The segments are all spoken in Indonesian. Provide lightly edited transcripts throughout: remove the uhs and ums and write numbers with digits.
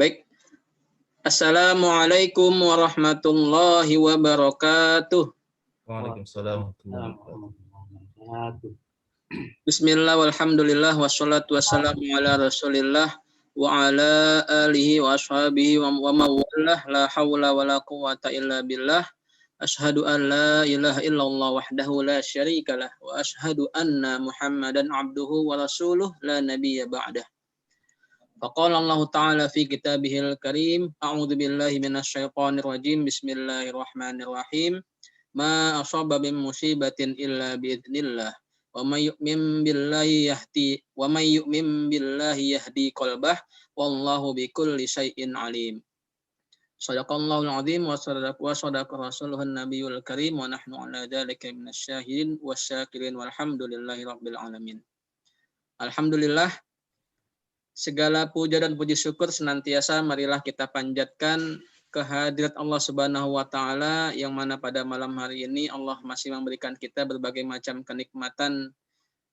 Baik. Assalamualaikum warahmatullahi wabarakatuh. Waalaikumsalam warahmatullahi wabarakatuh. Bismillah walhamdulillah wassalatu wassalamu ala rasulillah wa ala alihi wa ashabihi wa mawalah la hawla wa la quwata illa billah. Ashhadu an la ilaha illallah wahdahu la syarikalah wa ashhadu anna Muhammadan abduhu wa rasuluh la nabiyya ba'dah. Faqala Allah Ta'ala fi kitabihil karim, a'udzu billahi minasy syaithanir rajim, bismillahirrahmanirrahim. Ma asaba min musibatin illa biidznillah. Wa may yu'min billahi yahdi qalbah wallahu bikulli syai'in alim. Shadaqallahul azim wa sadaqa rasuluhun nabiyul karim wa nahnu ala dzalika minasy syahidin wasyakirin walhamdulillahi rabbil alamin. Alhamdulillah, segala puja dan puji syukur senantiasa marilah kita panjatkan kehadirat Allah Subhanahu wa taala, yang mana pada malam hari ini Allah masih memberikan kita berbagai macam kenikmatan,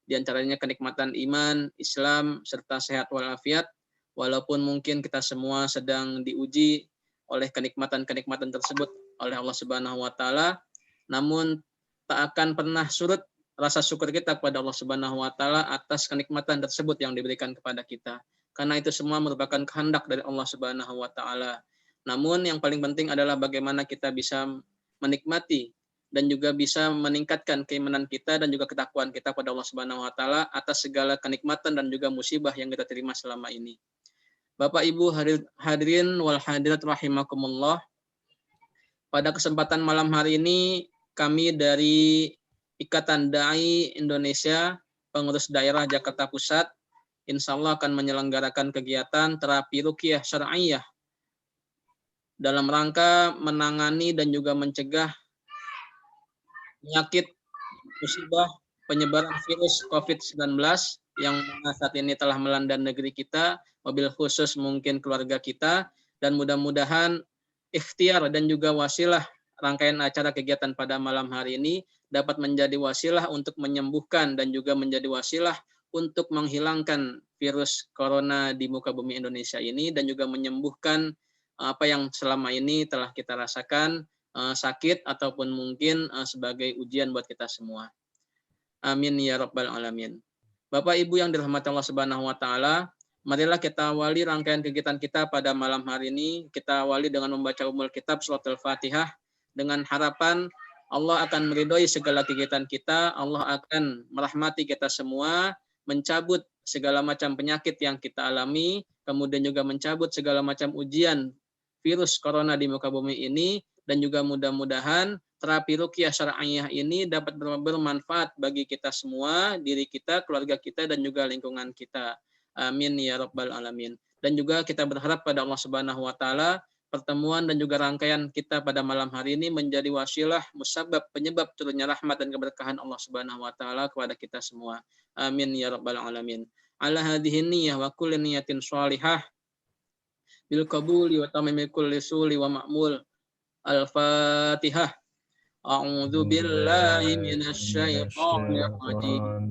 di antaranya kenikmatan iman, Islam serta sehat walafiat. Walaupun mungkin kita semua sedang diuji oleh kenikmatan-kenikmatan tersebut oleh Allah Subhanahu wa taala, namun tak akan pernah surut rasa syukur kita kepada Allah Subhanahu wa taala atas kenikmatan tersebut yang diberikan kepada kita. Karena itu semua merupakan kehendak dari Allah Subhanahu wa taala. Namun yang paling penting adalah bagaimana kita bisa menikmati dan juga bisa meningkatkan keimanan kita dan juga ketakwaan kita kepada Allah Subhanahu wa taala atas segala kenikmatan dan juga musibah yang kita terima selama ini. Bapak Ibu hadirin wal hadirat rahimakumullah. Pada kesempatan malam hari ini kami dari Ikatan Dai Indonesia Pengurus Daerah Jakarta Pusat insya Allah akan menyelenggarakan kegiatan terapi ruqyah syar'iyyah dalam rangka menangani dan juga mencegah penyakit musibah penyebaran virus COVID-19 yang saat ini telah melanda negeri kita, wabil khusus mungkin keluarga kita, dan mudah-mudahan ikhtiar dan juga wasilah rangkaian acara kegiatan pada malam hari ini dapat menjadi wasilah untuk menyembuhkan dan juga menjadi wasilah untuk menghilangkan virus corona di muka bumi Indonesia ini, dan juga menyembuhkan apa yang selama ini telah kita rasakan sakit ataupun mungkin sebagai ujian buat kita semua. Amin ya rabbal alamin. Bapak Ibu yang dirahmati Allah Subhanahu wa taala, marilah kita awali rangkaian kegiatan kita pada malam hari ini. Kita awali dengan membaca Ummul Kitab Surat Al-Fatihah dengan harapan Allah akan meridhoi segala kegiatan kita, Allah akan merahmati kita semua, mencabut segala macam penyakit yang kita alami, kemudian juga mencabut segala macam ujian virus corona di muka bumi ini, dan juga mudah-mudahan terapi ruqyah syar'iyyah ini dapat bermanfaat bagi kita semua, diri kita, keluarga kita, dan juga lingkungan kita. Amin ya rabbal alamin. Dan juga kita berharap pada Allah Subhanahu wa taala pertemuan dan juga rangkaian kita pada malam hari ini menjadi wasilah musabab penyebab turunnya rahmat dan keberkahan Allah Subhanahu wa taala kepada kita semua. Amin ya rabbal alamin. Ala hadhihi niyyah wa kulli niyatin shalihah bil qabuli wa tamimil kulli suli wa ma'mul. Al-Fatihah. A'udzu billahi minasy syaithanir rajim.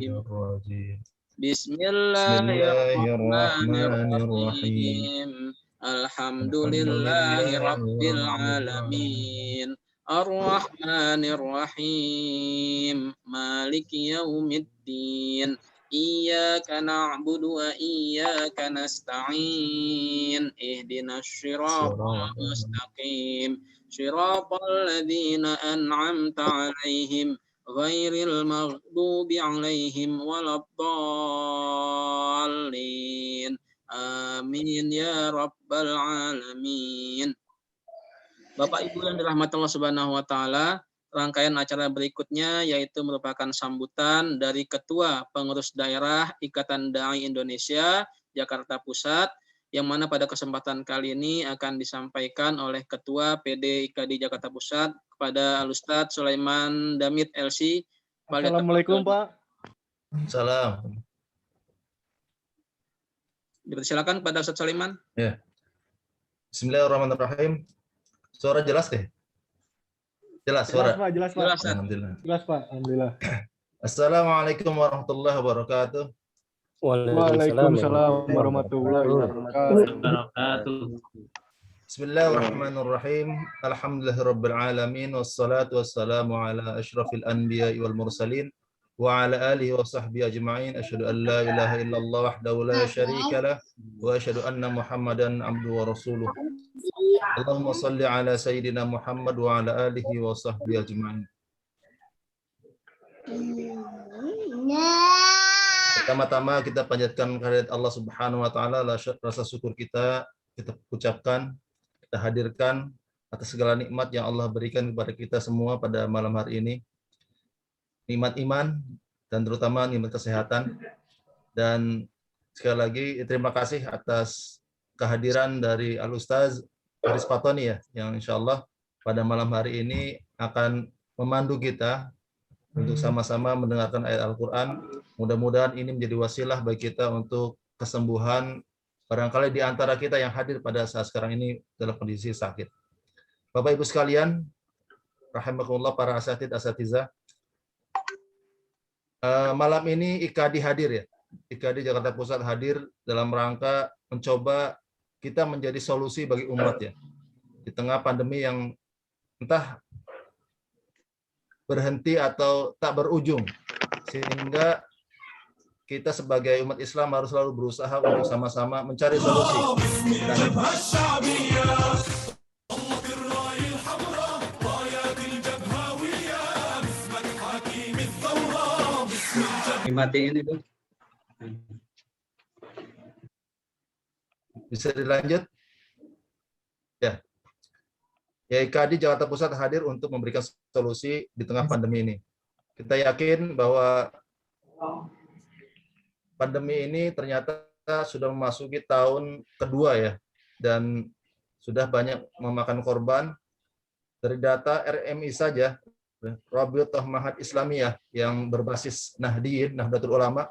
Bismillahirrahmanirrahim. Alhamdulillahi rabbil alamin. Ar-Rahmanir-Rahim. Maliki yaumiddin. Iyyaka na'budu wa iyyaka nasta'in. Ihdinas shiratal mustaqim. Shiratal ladzina an'amta 'alaihim ghairil maghdubi 'alaihim waladdallin. Amin ya rabbal alamin. Bapak Ibu yang dirahmati Allah Subhanahu wa taala, rangkaian acara berikutnya yaitu merupakan sambutan dari Ketua Pengurus Daerah Ikatan Dai Indonesia Jakarta Pusat, yang mana pada kesempatan kali ini akan disampaikan oleh Ketua PD IKD Jakarta Pusat kepada Al-Ustadz Sulaiman Damit LC. Assalamualaikum Pak. Salam. Dipersilakan kepada Ustadz Sulaiman. Ya. Bismillahirrahmanirrahim. Suara jelas deh? Jelas suara? Jelas Pak, jelas Pak. Jelas, Alhamdulillah. Jelas Pak, alhamdulillah. Assalamualaikum warahmatullahi wabarakatuh. Waalaikumsalam warahmatullahi wabarakatuh. Bismillahirrahmanirrahim. Alhamdulillahirabbil alamin wassalatu wassalamu ala asyrafil anbiya'i wal mursalin wa ala alihi wa sahbihi ajma'in. Asyhadu an la ilaha illallah wahdahu la syarikalah wa asyhadu anna Muhammadan abduhu wa rasuluh. Allahumma shalli ala sayyidina Muhammad wa ala alihi wa sahbihi ajma'in. Pertama-tama kita panjatkan kehadirat Allah Subhanahu wa taala, rasa syukur kita ucapkan, kita hadirkan atas segala nikmat yang Allah berikan kepada kita semua pada malam hari ini. Nikmat iman dan terutama nikmat kesehatan. Dan sekali lagi terima kasih atas kehadiran dari Al-Ustaz Haris Fatoni ya, yang insyaallah pada malam hari ini akan memandu kita untuk sama-sama mendengarkan ayat Al-Quran. Mudah-mudahan ini menjadi wasilah bagi kita untuk kesembuhan barangkali di antara kita yang hadir pada saat sekarang ini dalam kondisi sakit. Bapak Ibu sekalian, rahimakumullah, para asatidz-asatizah. Malam ini IKADI hadir ya. IKADI Jakarta Pusat hadir dalam rangka mencoba kita menjadi solusi bagi umat ya. Di tengah pandemi yang entah berhenti atau tak berujung, sehingga kita sebagai umat Islam harus selalu berusaha untuk sama-sama mencari solusi. Dimatiin itu. Bisa dilanjut? Ya. Ya, IKADI Jakarta Pusat hadir untuk memberikan solusi di tengah pandemi ini. Kita yakin bahwa pandemi ini ternyata sudah memasuki tahun kedua ya, dan sudah banyak memakan korban. Dari data RMI saja, Rabi'atul Mahad Islamiyah yang berbasis Nahdliyin, Nahdlatul Ulama,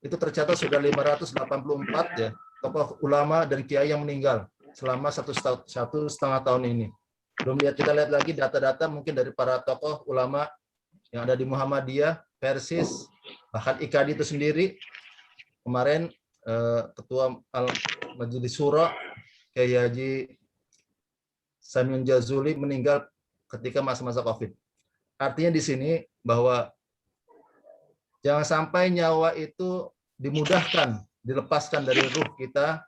itu tercatat sudah 584 ya tokoh ulama dan kiai yang meninggal selama satu setengah tahun ini. Belum kita lihat lagi data-data mungkin dari para tokoh ulama yang ada di Muhammadiyah, Persis, bahkan IKADI itu sendiri. Kemarin Ketua Majelis Syuro, Kiai Haji Samin Jazuli meninggal ketika masa-masa COVID. Artinya di sini bahwa jangan sampai nyawa itu dimudahkan, dilepaskan dari ruh kita,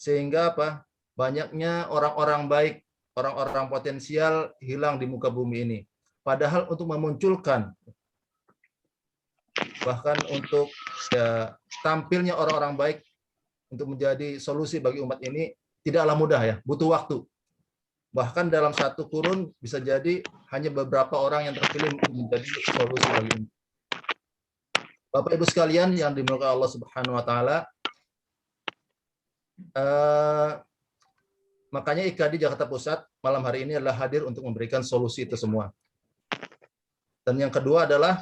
sehingga apa? Banyaknya orang-orang baik, orang-orang potensial hilang di muka bumi ini. Padahal untuk memunculkan, bahkan untuk ya, tampilnya orang-orang baik untuk menjadi solusi bagi umat ini tidaklah mudah ya, butuh waktu. Bahkan dalam satu kurun bisa jadi hanya beberapa orang yang terpilih untuk menjadi solusi bagi umat. Bapak Ibu sekalian yang dimuliakan Allah Subhanahu wa taala, makanya IKADI Jakarta Pusat malam hari ini adalah hadir untuk memberikan solusi itu semua. Dan yang kedua adalah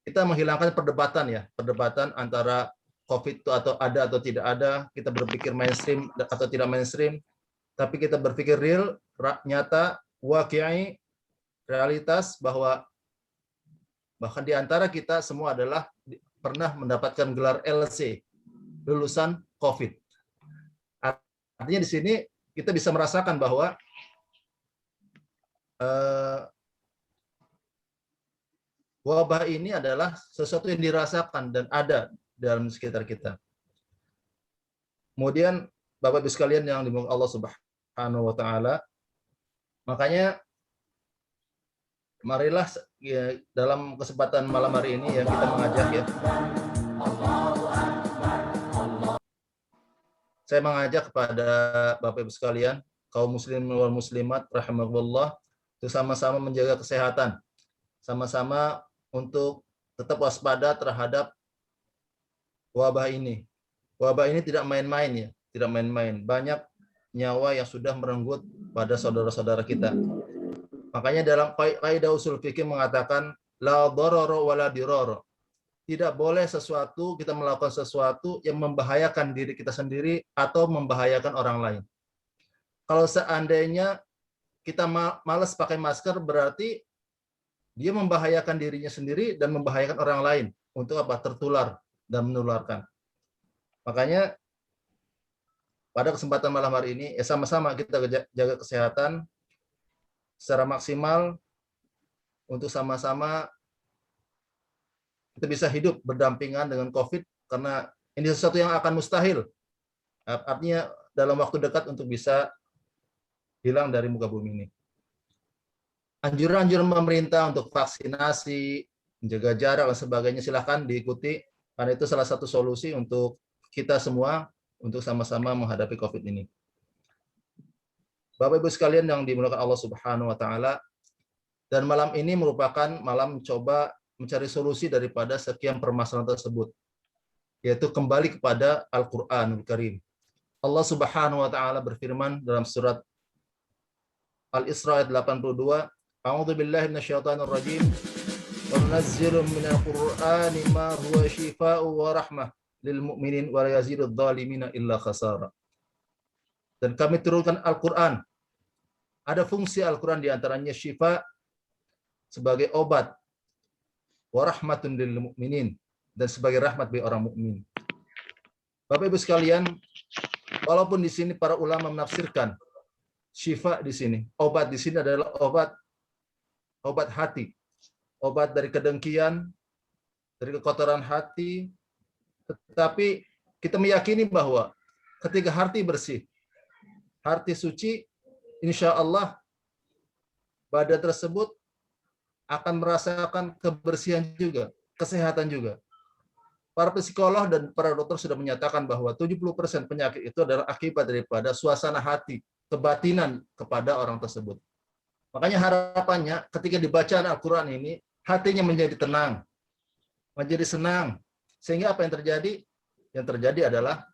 kita menghilangkan perdebatan ya, perdebatan antara COVID itu atau ada atau tidak ada, kita berpikir mainstream atau tidak mainstream, tapi kita berpikir real, nyata, waqi'i, realitas bahwa bahkan di antara kita semua adalah pernah mendapatkan gelar LC, lulusan COVID. Artinya di sini kita bisa merasakan bahwa wabah ini adalah sesuatu yang dirasakan dan ada dalam sekitar kita. Kemudian Bapak Ibu sekalian yang dimuliakan Allah Subhanahu wa taala, makanya marilah ya, dalam kesempatan malam hari ini ya kita mengajak ya. Saya mengajak kepada Bapak Ibu sekalian, kaum muslimin wal muslimat rahimakumullah, untuk sama-sama menjaga kesehatan. Sama-sama untuk tetap waspada terhadap wabah ini. Wabah ini tidak main-main ya, tidak main-main. Banyak nyawa yang sudah merenggut pada saudara-saudara kita. Makanya dalam kaidah usul fikih mengatakan la dharara wala dirara. Tidak boleh kita melakukan sesuatu yang membahayakan diri kita sendiri atau membahayakan orang lain. Kalau seandainya kita malas pakai masker, berarti dia membahayakan dirinya sendiri dan membahayakan orang lain. Untuk apa? Tertular. dan menularkan. Makanya pada kesempatan malam hari ini, ya sama-sama kita jaga kesehatan secara maksimal untuk sama-sama kita bisa hidup berdampingan dengan COVID, karena ini sesuatu yang akan mustahil. Artinya dalam waktu dekat untuk bisa hilang dari muka bumi ini. Anjuran-anjuran pemerintah untuk vaksinasi, menjaga jarak dan sebagainya silahkan diikuti, karena itu salah satu solusi untuk kita semua untuk sama-sama menghadapi COVID ini. Bapak Ibu sekalian yang dimuliakan Allah Subhanahu wa taala, dan malam ini merupakan malam mencoba mencari solusi daripada sekian permasalahan tersebut, yaitu kembali kepada Al-Qur'anul Karim. Allah Subhanahu wa taala berfirman dalam surat Al-Isra ayat 82, A'udzu billahi minasyaitonir rajim. Wa nunazzilu minal Qur'ani ma huwa syifaa'un wa rahmah lil mu'minin wa la yazidudz zalimina illa khasara. Dan kami turunkan Al-Qur'an. Ada fungsi Al-Qur'an di antaranya syifa sebagai obat, wa rahmatun lil mu'minin, dan sebagai rahmat bagi orang mukmin. Bapak Ibu sekalian, walaupun di sini para ulama menafsirkan syifa di sini, obat di sini adalah obat hati, obat dari kedengkian, dari kekotoran hati, tetapi kita meyakini bahwa ketika hati bersih, hati suci, insya Allah badan tersebut akan merasakan kebersihan juga, kesehatan juga. Para psikolog dan para dokter sudah menyatakan bahwa 70% penyakit itu adalah akibat daripada suasana hati, kebatinan kepada orang tersebut. Makanya harapannya ketika dibacaan Al-Quran ini, hatinya menjadi tenang, menjadi senang. Sehingga apa yang terjadi? Yang terjadi adalah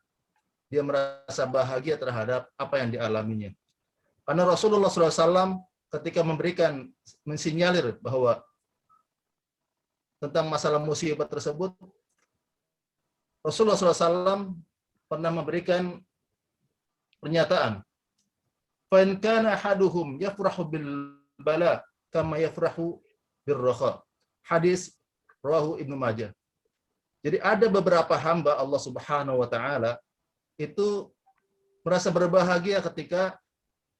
dia merasa bahagia terhadap apa yang dialaminya. Karena Rasulullah SAW ketika mensinyalir bahwa tentang masalah musibah tersebut, Rasulullah SAW pernah memberikan pernyataan, "Fa in kana ahaduhum yafrahu bil bala kama yafrahu bir raha." Hadis rawahu Ibnu Majah. Jadi ada beberapa hamba Allah Subhanahu wa taala itu merasa berbahagia ketika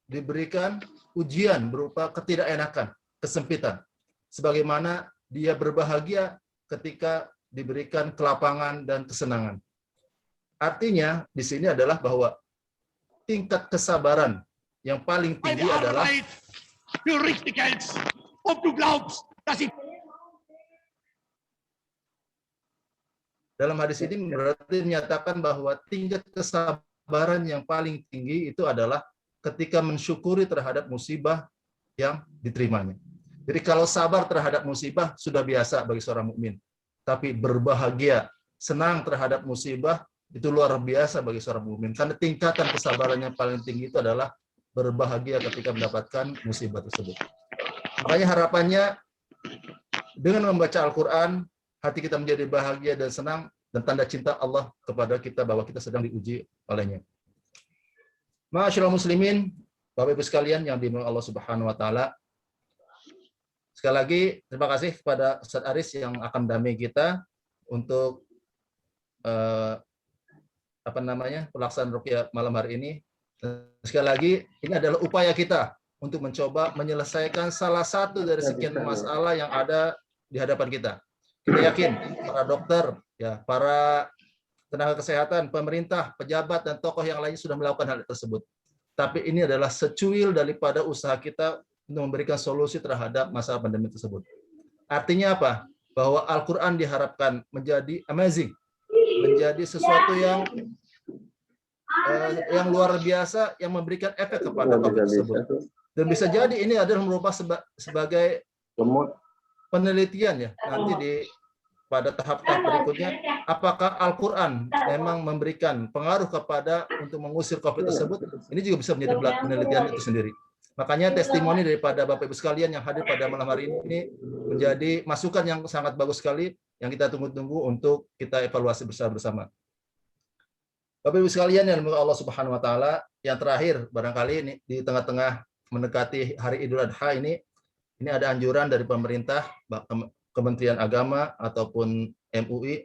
diberikan ujian berupa ketidakenakan, kesempitan. Sebagaimana dia berbahagia ketika diberikan kelapangan dan kesenangan. Artinya di sini adalah bahwa tingkat kesabaran yang paling tinggi adalah dalam hadis ini berarti menyatakan bahwa tingkat kesabaran yang paling tinggi itu adalah ketika mensyukuri terhadap musibah yang diterimanya. Jadi kalau sabar terhadap musibah sudah biasa bagi seorang mukmin. Tapi berbahagia, senang terhadap musibah itu luar biasa bagi seorang mukmin. Karena tingkatan kesabaran yang paling tinggi itu adalah berbahagia ketika mendapatkan musibah tersebut. Makanya harapannya dengan membaca Al-Quran, hati kita menjadi bahagia dan senang, dan tanda cinta Allah kepada kita bahwa kita sedang diuji olehnya. Ma'asyiral muslimin, Bapak Ibu sekalian yang dimuliakan Allah Subhanahu wa taala. Sekali lagi terima kasih kepada Ustaz Aris yang akan mendampingi kita untuk pelaksanaan ruqyah malam hari ini. Dan sekali lagi ini adalah upaya kita untuk mencoba menyelesaikan salah satu dari sekian masalah yang ada di hadapan kita. Kita yakin para dokter, ya, para tenaga kesehatan, pemerintah, pejabat dan tokoh yang lain sudah melakukan hal tersebut. Tapi ini adalah secuil daripada usaha kita untuk memberikan solusi terhadap masalah pandemi tersebut. Artinya apa? Bahwa Al-Quran diharapkan menjadi amazing, menjadi sesuatu yang luar biasa, yang memberikan efek kepada COVID tersebut. Dan bisa jadi ini adalah merupakan sebagai penelitian ya nanti pada tahap-tahap berikutnya, apakah Al-Quran memang memberikan pengaruh kepada untuk mengusir COVID tersebut. Ini juga bisa menjadi penelitian itu sendiri. Makanya testimoni daripada Bapak Ibu sekalian yang hadir pada malam hari ini menjadi masukan yang sangat bagus sekali yang kita tunggu-tunggu untuk kita evaluasi bersama-sama. Bapak Ibu sekalian yang dimuliakan Allah Subhanahu wa taala, yang terakhir barangkali ini di tengah-tengah mendekati Hari Idul Adha ini ada anjuran dari pemerintah, Kementerian Agama ataupun MUI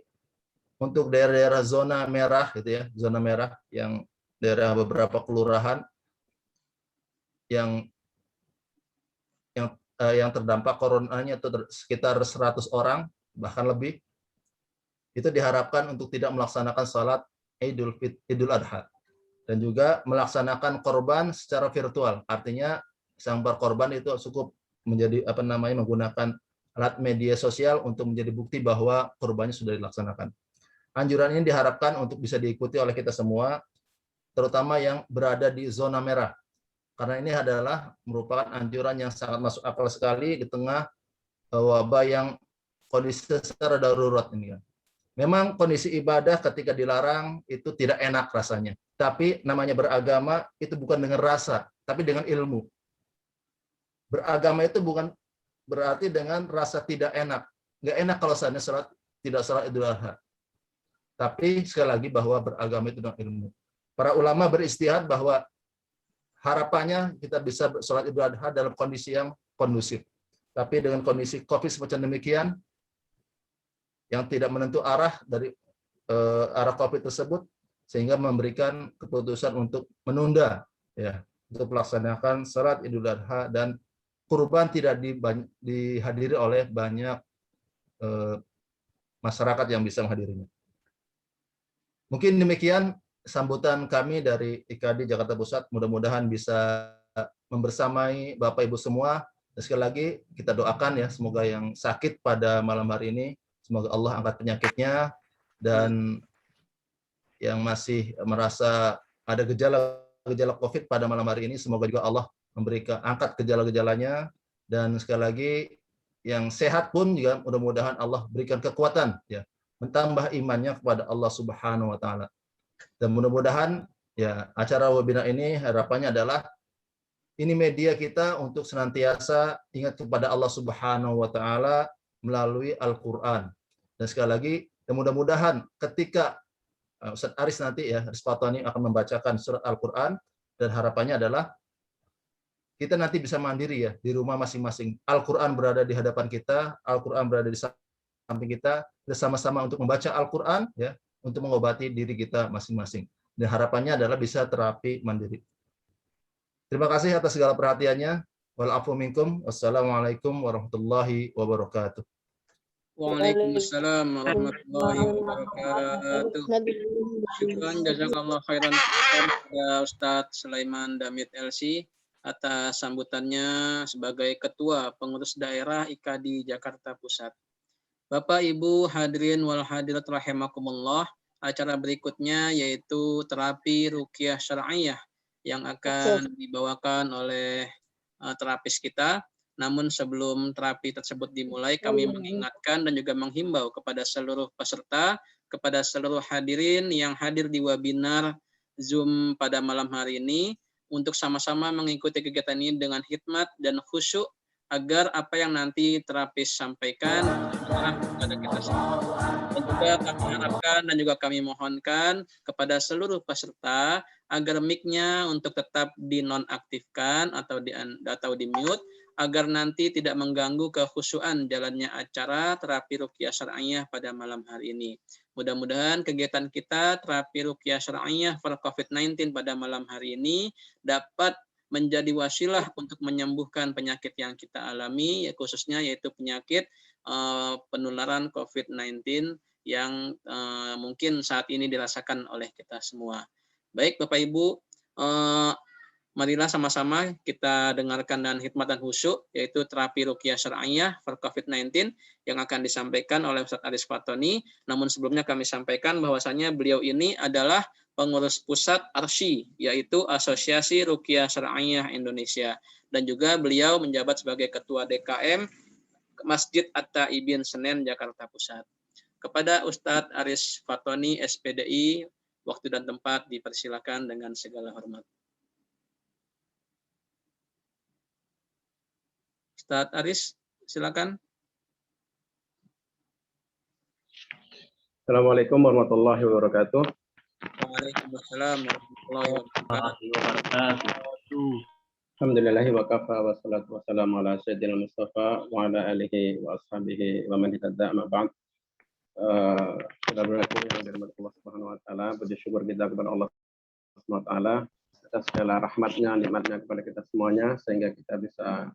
untuk daerah-daerah zona merah gitu ya, zona merah yang daerah beberapa kelurahan yang yang terdampak coronanya itu sekitar 100 orang bahkan lebih, itu diharapkan untuk tidak melaksanakan salat Idul Adha dan juga melaksanakan korban secara virtual. Artinya sang berkorban itu cukup menjadi menggunakan alat media sosial untuk menjadi bukti bahwa korbannya sudah dilaksanakan. Anjuran ini diharapkan untuk bisa diikuti oleh kita semua, terutama yang berada di zona merah. Karena ini adalah merupakan anjuran yang sangat masuk akal sekali di tengah wabah yang kondisi secara darurat ini. Memang kondisi ibadah ketika dilarang itu tidak enak rasanya. Tapi namanya beragama itu bukan dengan rasa, tapi dengan ilmu. Beragama itu bukan berarti dengan rasa tidak enak. Nggak enak kalau seandainya tidak salat Idul Adha. Tapi sekali lagi bahwa beragama itu dengan ilmu. Para ulama beristihad bahwa harapannya kita bisa sholat Idul Adha dalam kondisi yang kondusif. Tapi dengan kondisi COVID semacam demikian, yang tidak menentu arah dari arah COVID tersebut, sehingga memberikan keputusan untuk menunda ya untuk melaksanakan sholat Idul Adha, dan kurban tidak dihadiri oleh banyak masyarakat yang bisa menghadirinya. Mungkin demikian sambutan kami dari IKADI Jakarta Pusat. Mudah-mudahan bisa membersamai Bapak Ibu semua. Dan sekali lagi kita doakan ya, semoga yang sakit pada malam hari ini, semoga Allah angkat penyakitnya, dan yang masih merasa ada gejala COVID pada malam hari ini, semoga juga Allah memberikan angkat gejala-gejalanya. Dan sekali lagi yang sehat pun juga mudah-mudahan Allah berikan kekuatan ya, mentambah imannya kepada Allah Subhanahu wa taala. Dan mudah-mudahan ya acara webinar ini harapannya adalah ini media kita untuk senantiasa ingat kepada Allah Subhanahu wa taala melalui Al-Qur'an. Dan sekali lagi, dan mudah-mudahan ketika Ustaz Aris nanti ya, Aris Fatoni akan membacakan surat Al-Qur'an, dan harapannya adalah kita nanti bisa mandiri ya di rumah masing-masing. Al-Qur'an berada di hadapan kita, Al-Qur'an berada di samping kita sama-sama untuk membaca Al-Qur'an ya, untuk mengobati diri kita masing-masing. Dan harapannya adalah bisa terapi mandiri. Terima kasih atas segala perhatiannya. Wal-afu minkum. Wassalamualaikum warahmatullahi wabarakatuh. Waalaikumsalam warahmatullahi wabarakatuh. Syukran jazakallah khairan kepada Ustadz Sulaiman Damit LC atas sambutannya sebagai Ketua Pengurus Daerah IKADI Jakarta Pusat. Bapak Ibu hadirin wal hadirat rahimakumullah, acara berikutnya yaitu terapi ruqyah syar'iyah yang akan dibawakan oleh terapis kita. Namun sebelum terapi tersebut dimulai, kami mengingatkan dan juga menghimbau kepada seluruh peserta, kepada seluruh hadirin yang hadir di webinar Zoom pada malam hari ini, untuk sama-sama mengikuti kegiatan ini dengan hikmat dan khusyuk, agar apa yang nanti terapis sampaikan bermanfaat kepada kita semua. Dan juga kami harapkan dan juga kami mohonkan kepada seluruh peserta agar mic-nya untuk tetap dinonaktifkan atau di mute, agar nanti tidak mengganggu kekhusyuan jalannya acara terapi ruqyah syar'iyah pada malam hari ini. Mudah-mudahan kegiatan kita terapi ruqyah syar'iyah for COVID-19 pada malam hari ini dapat menjadi wasilah untuk menyembuhkan penyakit yang kita alami, khususnya yaitu penyakit penularan COVID-19 yang mungkin saat ini dirasakan oleh kita semua. Baik Bapak Ibu, marilah sama-sama kita dengarkan dan hikmat dan khusyuk, yaitu terapi ruqyah syar'iyah for COVID-19 yang akan disampaikan oleh Ustadz Aris Fatoni. Namun sebelumnya kami sampaikan bahwasannya beliau ini adalah pengurus pusat ARSY, yaitu Asosiasi Ruqyah Syar'iyah Indonesia. Dan juga beliau menjabat sebagai Ketua DKM Masjid At-Taibin Senen, Jakarta Pusat. Kepada Ustadz Aris Fatoni, SPDI, waktu dan tempat dipersilakan dengan segala hormat. Ustadz Aris, silakan. Assalamualaikum warahmatullahi wabarakatuh. Waalaikumsalam warahmatullahi wabarakatuh. Alhamdulillahi wa kafa wa salatu wassalamu ala sayyidina Mustafa wa ala alihi wa ashabihi wa man ihtada ma ba'd. Saudara-saudaraku yang dirahmati Allah Subhanahu wa taala, puji syukur kita kepada Allah Subhanahu wa taala atas segala rahmatnya, nikmatnya kepada kita semuanya sehingga kita bisa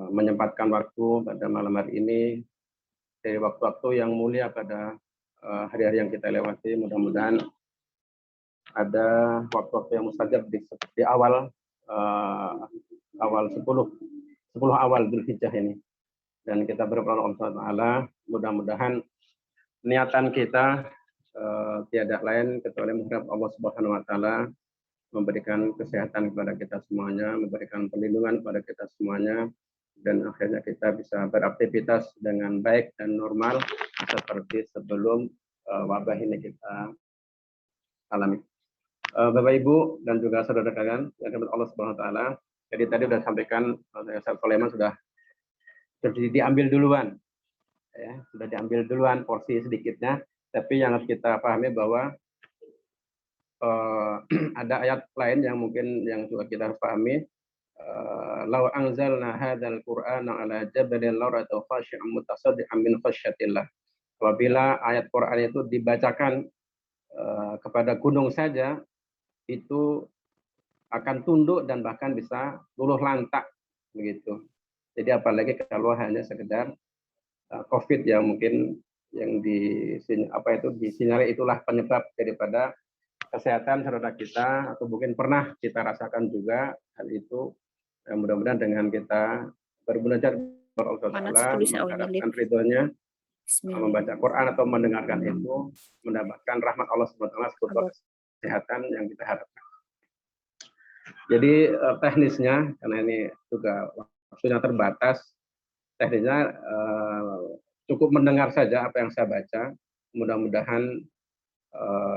menyempatkan waktu pada malam hari ini dari waktu-waktu yang mulia pada hari-hari yang kita lewati. Mudah-mudahan ada waktu-waktu yang mustajab di awal 10 awal Dzulhijjah ini. Dan kita berdoa Allah Subhanahu wa taala, mudah-mudahan niatan kita tiada lain kecuali mengharap Allah Subhanahu wa taala memberikan kesehatan kepada kita semuanya, memberikan perlindungan kepada kita semuanya, dan akhirnya kita bisa beraktivitas dengan baik dan normal seperti sebelum wabah ini kita alami. Bapak Ibu dan juga saudara kalian yang dirahmati Allah Subhanahu wa taala. Jadi tadi sudah sampaikan Ustaz Sulaiman sudah diambil duluan. Ya, sudah diambil duluan porsi sedikitnya, tapi yang harus kita pahami bahwa ada ayat lain yang mungkin yang juga kita harus pahami. Lau anzalna hadzal qur'ana ala jabalin lara'atahu khashi'an mutasaddian min khasyatillah. Apabila ayat Quran itu dibacakan kepada gunung saja, itu akan tunduk dan bahkan bisa luluh lantak begitu. Jadi apalagi kalau hanya sekedar COVID yang mungkin yang disinyalir itulah penyebab daripada kesehatan saudara kita, atau mungkin pernah kita rasakan juga hal itu. Mudah-mudahan dengan kita bermunajat kepada Allah Taala, mengharapkan ridhonya, membaca Quran atau mendengarkan itu, mendapatkan rahmat Allah Subhanahu wa taala seperti kesehatan yang kita harapkan. Jadi teknisnya, karena ini juga waktunya terbatas, teknisnya cukup mendengar saja apa yang saya baca. Mudah-mudahan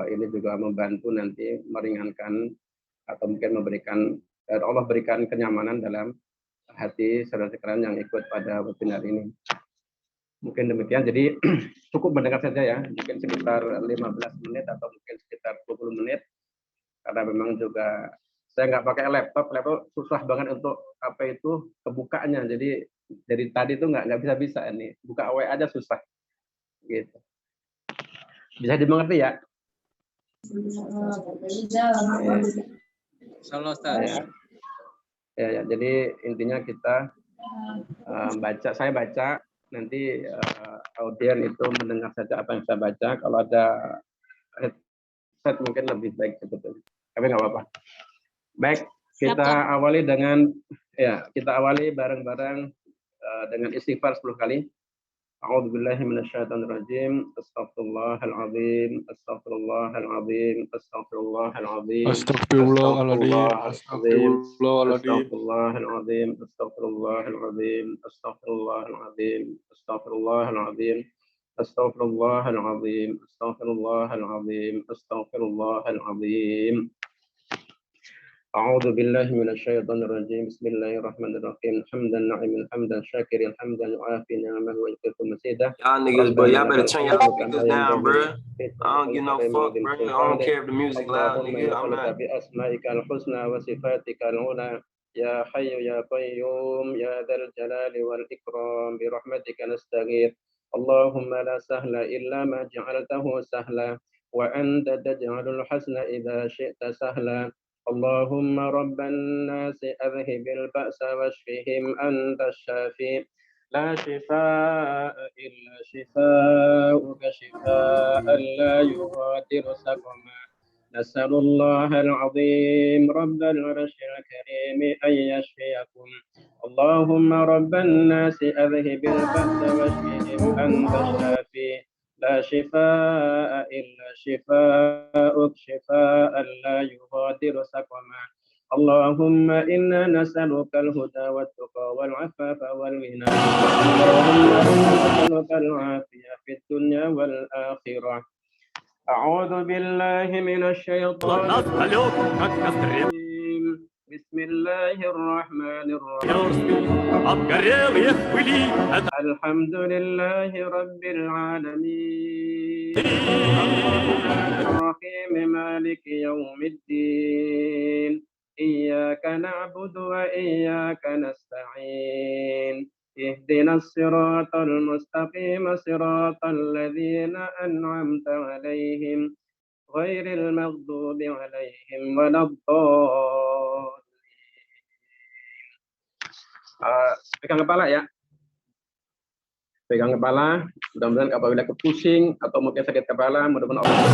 ini juga membantu nanti meringankan atau mungkin memberikan, Allah berikan kenyamanan dalam hati saudara sekalian yang ikut pada webinar ini. Mungkin demikian, jadi cukup mendengar saja ya, mungkin sekitar 15 menit atau mungkin sekitar 20 menit, karena memang juga saya nggak pakai laptop susah banget untuk apa itu kebukanya, jadi dari tadi itu nggak bisa ini, buka WA aja susah, gitu. Bisa dimengerti ya? Salah Ustaz. Ya, jadi intinya kita saya baca, nanti audien itu mendengar saja apa yang saya baca. Kalau ada headset mungkin lebih baik sebetulnya, tapi nggak apa-apa. Baik, kita awali bareng-bareng dengan istighfar 10 kali. A'udzubillahi minasyaitonirrajim. Astaghfirullahaladzim. Astaghfirullahaladzim. Astaghfirullahaladzim. Astaghfirullahaladzim. Astaghfirullahaladzim. Astaghfirullahaladzim. Astaghfirullahaladzim. Astaghfirullahaladzim. Astaghfirullahaladzim. Astaghfirullahaladzim. Astaghfirullahaladzim. أعوذ بالله من الشيطان الرجيم بسم الله الرحمن الرحيم حمدا نعما حمدا شاكرا حمدا يعافي نعمه ويكفي مسيده. Y'all niggas, bro, y'all better turn your speakers down, bro. I don't give no fuck, bro. I don't care if the music loud, nigga. I'm not. بأسمائك الحسنى وصفاتك العلى يا حي يا قيوم يا ذا الجلال والإكرام برحمتك نستغيث اللهم لا سهل إلا ما جعلته سهلا وأنت تجعل الحسن إذا شئت سهلا اللهم رب الناس أذهب البأس واشفهم أنت الشافي لا شفاء إلا شفاءك شفاء لا يغادر سقما نسأل الله العظيم رب العرش الكريم أن يشفيكم اللهم رب الناس أذهب البأس واشفهم أنت الشافي لا شفاء إلا شفاءك شفاء لا يغادر سقما اللهم إنا نسألك الهدى والتقى والعفاف والغنى اللهم إنا نسألك العافية في الدنيا والآخرة أعوذ بالله من الشيطان الرجيم بسم الله الرحمن الرحيم الحمد لله رب العالمين الرحمن الرحيم مالك يوم الدين إياك نعبد وإياك نستعين اهدنا الصراط المستقيم صراط الذين أنعمت عليهم غير المغضوب عليهم ولا الضالين. Pegang kepala ya. Pegang kepala. Mudah-mudahan apabila pusing atau mungkin sakit kepala, mudah-mudahan Allah.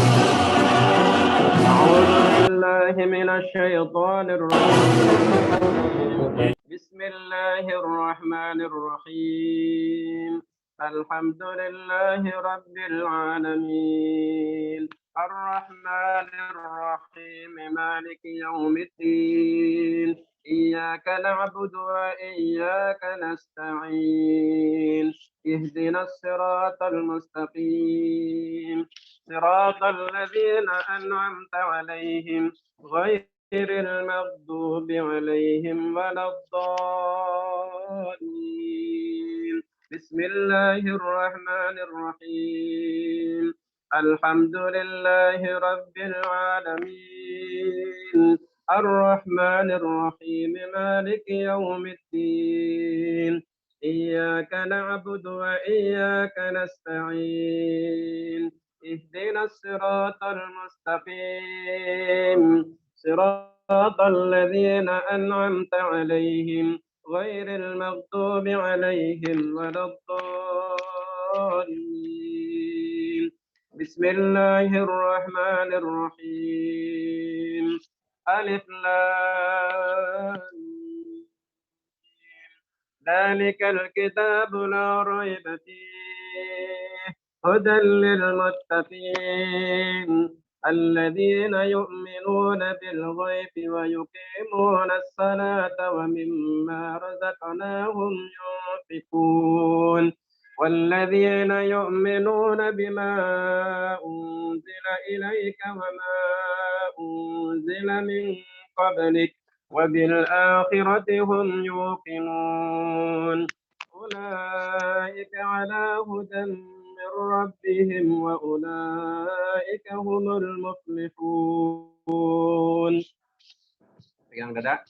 A'udzubillahi minasyaitonir rajim. Bismillahirrahmanirrahim. Alhamdulillahi rabbil alamin. Ar-Rahmanir Rahim. Maliki yaumiddin. إياك نعبد وإياك نستعين اهدنا الصراط المستقيم صراط الذين أنعمت عليهم غير المغضوب عليهم ولا الضالين. بسم الله الرحمن الرحيم. الحمد لله رب العالمين الرحمن الرحيم مالك يوم الدين إياك نعبد وإياك نستعين اهدنا الصراط المستقيم صراط الذين أنعمت عليهم غير المغضوب عليهم ولا الضالين. بسم الله الرحمن الرحيم. ألف لام ذلك الكتاب لا ريب فيه هدى للمتقين الذين يؤمنون بالغيب ويقيمون الصلاة ومما رزقناهم ينفقون والذين يؤمنون بما أنزل إليك وما أنزل من قبلك وبالآخرة هم يوقنون أولئك على هدى من ربهم وأولئك هم المفلحون. Pegang dada.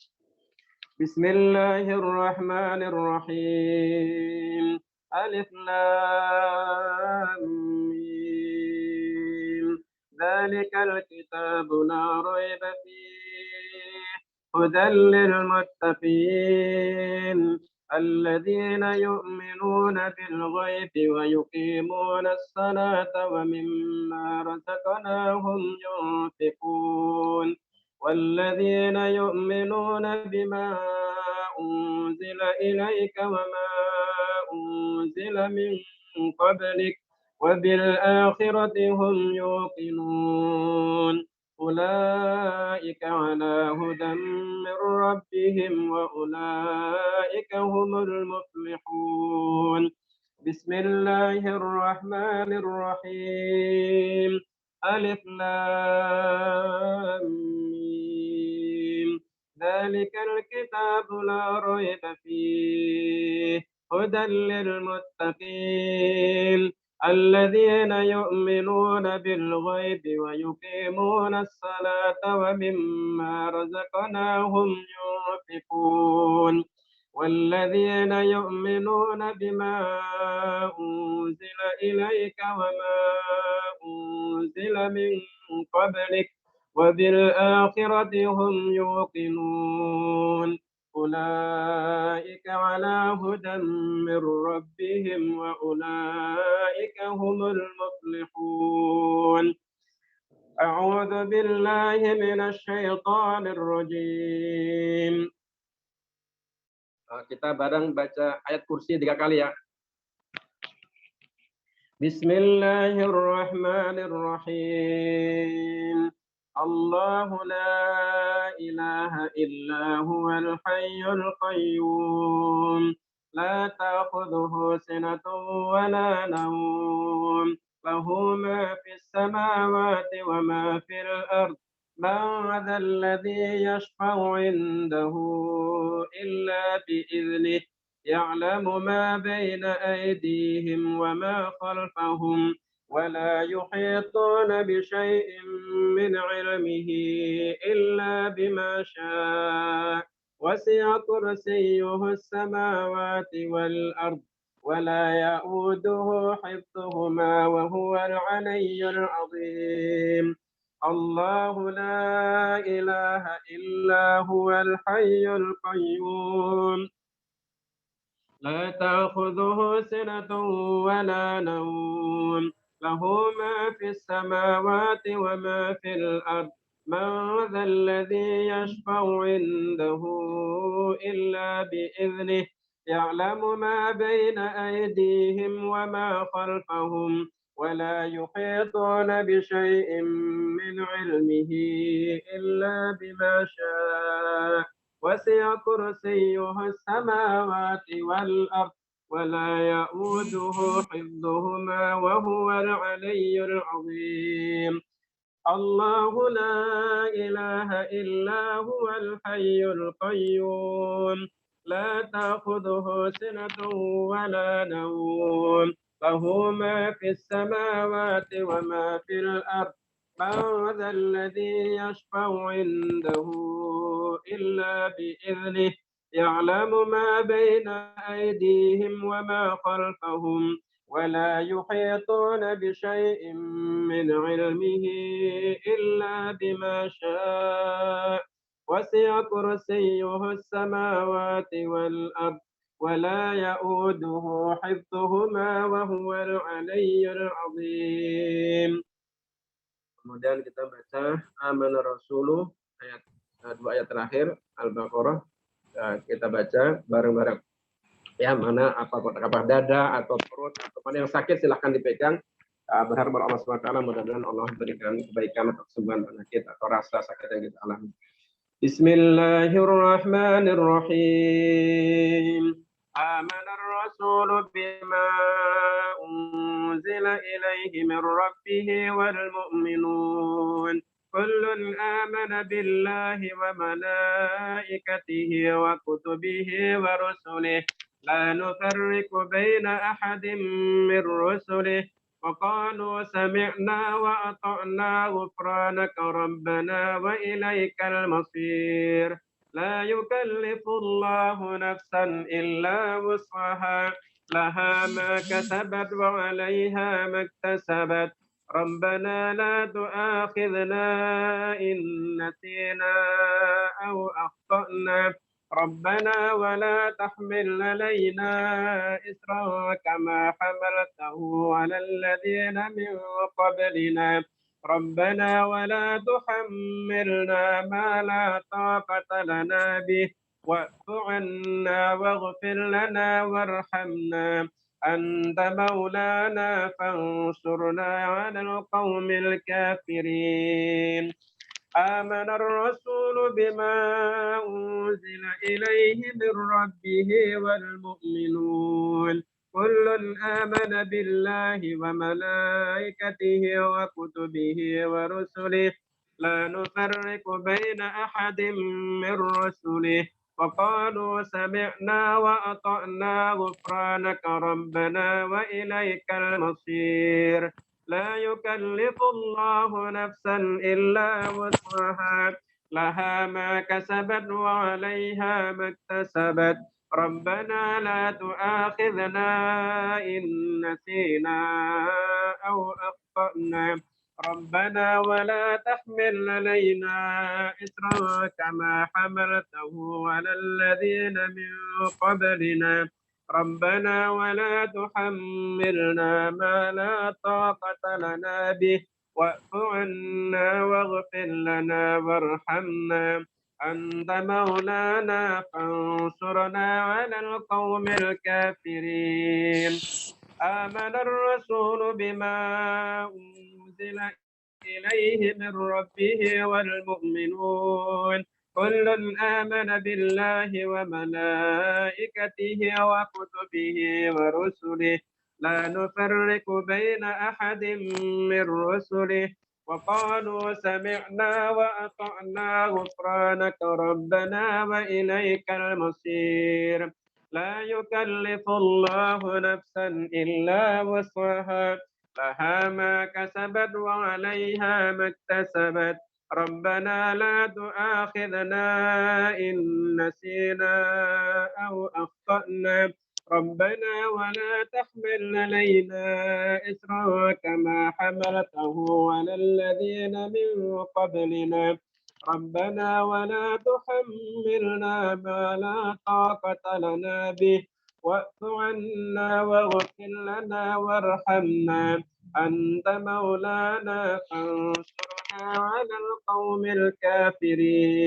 Bismillahirrahmanirrahim. Alif lam mim. Dzalikal kitabu la raiba fihi hudan lil muttaqin alladzina yu'minuna bil ghaibi wa yuqimuna as-salata wa mimma razaqnahum yunfiqun والذين يؤمنون بما أنزل إليك وما أنزل من قبلك وبالآخرة هم يوقنون أولئك على هدى من ربهم وأولئك هم المفلحون. بسم الله الرحمن الرحيم. ألف لام ميم. ذلك الكتاب لا ريب فيه هدى للمتقين الذين يؤمنون بالغيب ويقيمون الصلاة ومما رزقناهم ينفقون والذين يؤمنون بما أنزل إليك وما أنزل من قبلك وبالآخرة هم يوقنون أولئك على هدى من ربهم وأولئك هم المفلحون. أعوذ بالله من الشيطان الرجيم. Kita bareng baca ayat kursi 3 kali ya. Bismillahirrahmanirrahim. Allahu la ilaha illa huwal hayyul qayyum. La ta'khudhuhu sinatun wa la nawm. Lahu ma fis samawati wa ma fil ard. من ذا الذي يشفع عنده إلا بإذنه يعلم ما بين أيديهم وما خلفهم ولا يحيطون بشيء من علمه إلا بما شاء وسع كرسيه السماوات والأرض ولا يؤوده حفظهما وهو العلي العظيم الله لا إله إلا هو الحي القيوم لا تأخذه سنة ولا نوم له ما في السماوات وما في الأرض من ذا الذي يشفع عنده إلا بإذنه يعلم ما بين أيديهم وما خلفهم ولا يحيطون بشيء من علمه إلا بما شاء وسع كرسيه السماوات والأرض ولا يؤوده حفظهما وهو العلي العظيم الله لا إله إلا هو الحي القيوم لا تأخذه سنة ولا نوم له ما في السماوات وما في الأرض من ذا الذي يشفع عنده إلا بإذنه يعلم ما بين أيديهم وما خلفهم ولا يحيطون بشيء من علمه إلا بما شاء وسع كرسيه السماوات والأرض ولا يؤوده حفظهما وهو العلي العظيم. Kemudian kita baca Amana Rasuluh ayat 2 ayat terakhir Al-Baqarah. Kita baca bareng-bareng. Ya, mana apa dada atau perut atau mana yang sakit silahkan dipegang. Berharap Allah SWT mudah-mudahan Allah berikan kebaikan atau kesembuhan penyakit atau rasa sakit yang kita alami. Bismillahirrahmanirrahim. Amana ar-rasulu bima unzila ilaihi min rabbih wal mu'minun. Kullun amana billahi wa malaikatihi wa kutubihi wa rusulihi. لا نفرق بين أحد من رسله وقالوا سمعنا وأطعنا غفرانك ربنا وإليك المصير لا يكلف الله نفسا إلا وسعها لها ما كسبت وعليها ما اكتسبت ربنا لا تؤاخذنا إن نسينا أو أخطأنا ربنا ولا تحمل علينا إسرا كما حملته على الذين من قبلنا ربنا ولا تحملنا ما لا طاقة لنا به واعف عنا واغفر لنا وارحمنا أنت مولانا فانصرنا على القوم الكافرين آمن الرسول بما أنزل إليه من ربه والمؤمنون كل آمن بالله وملائكته وكتبه ورسله لا نفرق بين أحد من رسله وقالوا سمعنا وأطعنا غفرانك ربنا وإليك المصير لا يكلف الله نفسا إلا وسعها لها ما كسبت وعليها ما اكتسبت ربنا لا تؤاخذنا إن نسينا أو أخطأنا ربنا ولا تحمل علينا إسرا كما حملته على الذين من قبلنا ربنا ولا تحملنا ما لا طاقة لنا به واعف عنا واغفر لنا وارحمنا أنت مولانا فانصرنا على القوم الكافرين آمن الرسول بما أنزل إليه من ربه والمؤمنون كل آمن بالله وملائكته وكتبه ورسله لا نفرق بين أحد من رسله وقالوا سمعنا وأطعنا غفرانك ربنا وإليك المصير لا يكلف الله نفسا إلا وسعها لها ما كسبت وعليها ما اكتسبت ربنا لا تؤاخذنا إن نسينا أو أخطأنا ربنا ولا تحمل علينا إسرا كما حملته على الذين من قبلنا ربنا ولا تحملنا ما لا طاقة لنا به واعف عنا واغفر لنا وارحمنا أنت مولانا فانصرنا على القوم الكافرين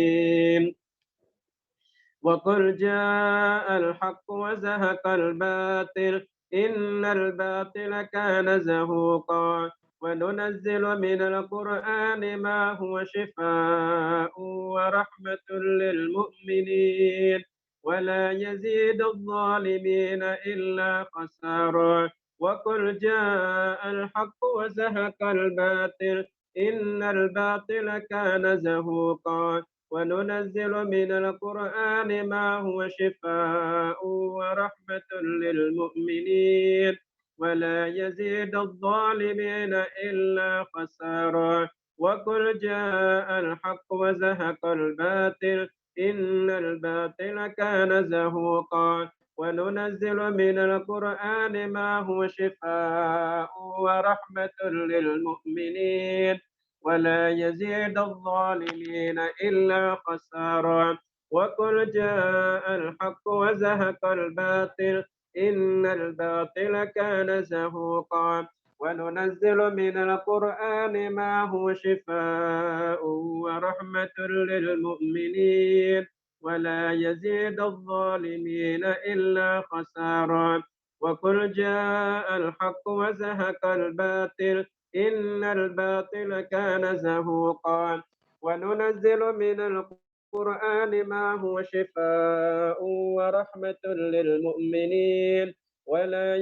وقل جاء الحق وزهق الباطل إن الباطل كان زهوقا وننزل من القرآن ما هو شفاء ورحمة للمؤمنين ولا يزيد الظالمين إلا خسارا وقل جاء الحق وزهق الباطل إن الباطل كان زهوقا وننزل من القرآن ما هو شفاء ورحمة للمؤمنين ولا يزيد الظالمين إلا خسارا وقل جاء الحق وزهق الباطل إن الباطل كان زهوقا وننزل من القرآن ما هو شفاء ورحمة للمؤمنين ولا يزيد الظالمين إلا خسارا وقل جاء الحق وزهق الباطل إن الباطل كان زهوقا وننزل من القرآن ما هو شفاء ورحمة للمؤمنين ولا يزيد الظالمين إلا خسارا وقل جاء الحق وزهق الباطل إن الباطل كان زهوقا وننزل من القرآن ما هو شفاء ورحمة للمؤمنين ولا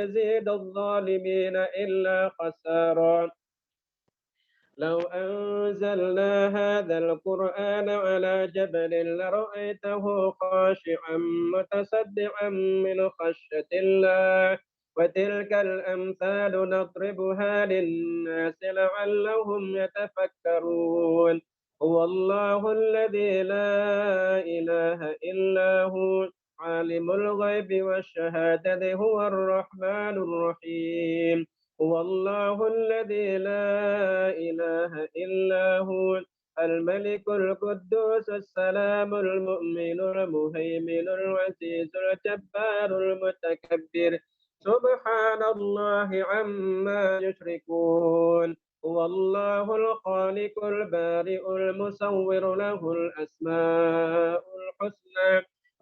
يزيد الظالمين إلا خسارا لو أنزلنا هذا القرآن على جبل لرأيته خاشعا متصدعا من خشية الله وتلك الأمثال نضربها للناس لعلهم يتفكرون هو الله الذي لا إله إلا هو عالم الغيب والشهادة هو الرحمن الرحيم هو الله الذي لا إله إلا هو الملك القدوس السلام المؤمن المهيمن العزيز الجبار المتكبر سبحان الله عما يشركون هو الله الخالق البارئ المصور له الأسماء الحسنى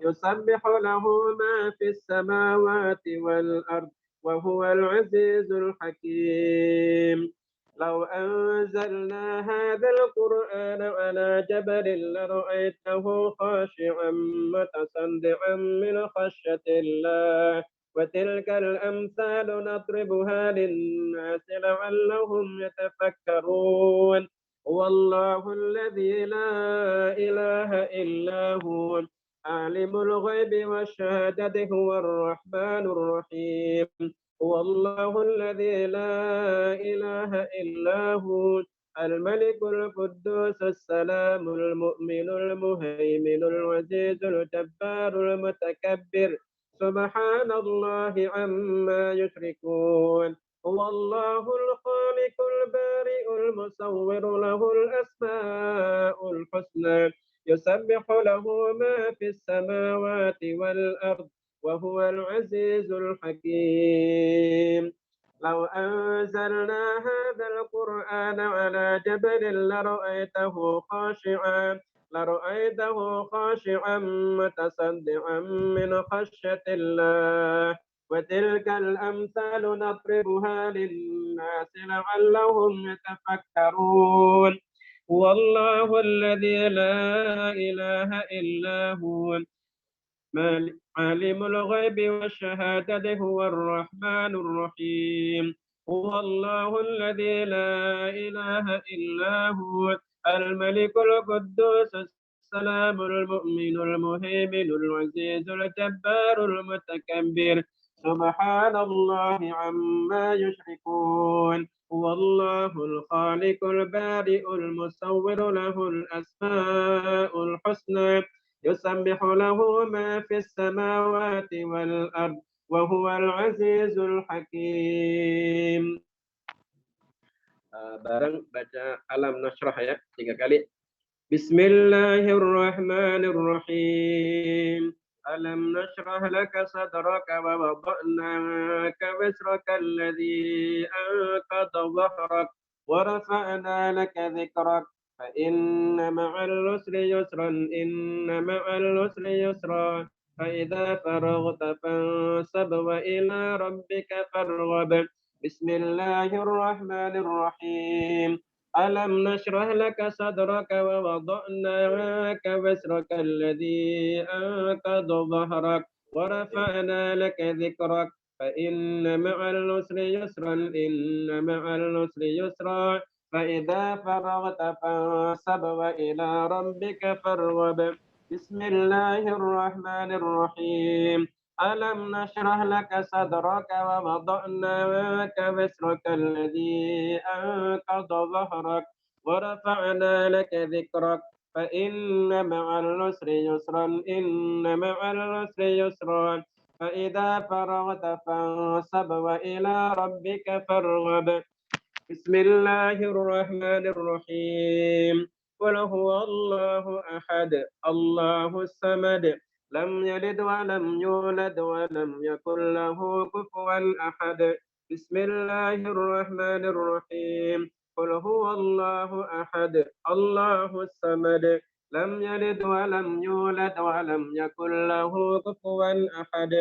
يسبح له ما في السماوات والأرض وهو العزيز الحكيم لو أنزلنا هذا القرآن على جبل لرأيته خاشعا متصدعا من خشية الله وتلك الأمثال نضربها للناس لعلهم يتفكرون هو الله الذي لا إله إلا هو عالم الغيب والشهادة هو الرحمن الرحيم هو الله الذي لا إله إلا هو الملك القدوس السلام المؤمن المهيمن العزيز الجبار المتكبر سبحان الله عما يشركون هو الله الخالق البارئ المصور له الأسماء الحسنى يسبح له ما في السماوات والأرض وهو العزيز الحكيم لو أنزلنا هذا القرآن على جبل لرأيته خاشعا متصدعا من خشية الله وتلك الأمثال نضربها للناس لعلهم يتفكرون هو الله الذي لا إله إلا هو عالم الغيب والشهادة هو الرحمن الرحيم هو الله الذي لا إله إلا هو الملك القدوس السلام المؤمن المهيمن العزيز الجبار المتكبر سبحان الله عما يشركون هو الله الخالق البارئ المصور له الأسماء الحسنى يسبح له ما في السماوات والأرض وهو العزيز الحكيم. Bareng baca alam nasrah ya 3 kali. Bismillahirrahmanirrahim. Alam nashrah laka sadraka wa wada'naka wisraka alladhi anqadha dhahrak wa rafa'na laka dhikrak fa inna ma'al usri yusran inna ma'al usri yusra fa idza faraghta fansab wa ila rabbika farghab. Bismillahirrahmanirrahim. ألم نشرح لك صدرك ووضعنا عنك وزرك الذي أنقض ظهرك ورفعنا لك ذكرك فإن مع العسر يسرا إن مع العسر يسرا فإذا فرغت فانصب وإلى ربك فارغب. بسم الله الرحمن الرحيم. ألم نشرح لك صدرك ووضعنا عنك وزرك الذي أنقض ظهرك ورفعنا لك ذكرك فإن مع العسر يسرا إن مع العسر يسرا فإذا فرغت فانصب وإلى ربك فارغب. بسم الله الرحمن الرحيم. قل هو الله أحد الله الصمد لم يلد ولم يولد ولم يكن له كفوا أحد. بسم الله الرحمن الرحيم. قل هو الله أحد الله الصمد لم يلد ولم يولد ولم يكن له كفوا أحد.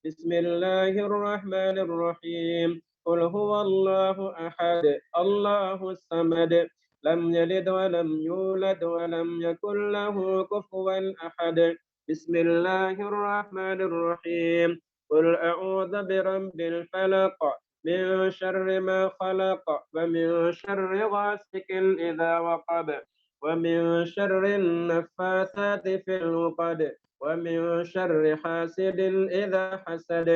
بسم الله الرحمن الرحيم. قل هو الله أحد الله الصمد لم يلد ولم يولد ولم يكن له كفوا أحد. بسم الله الرحمن الرحيم. قل أعوذ برب الفلق من شر ما خلق ومن شر غاسق إذا وقب ومن شر النفاثات في العقد ومن شر حاسد إذا حسد.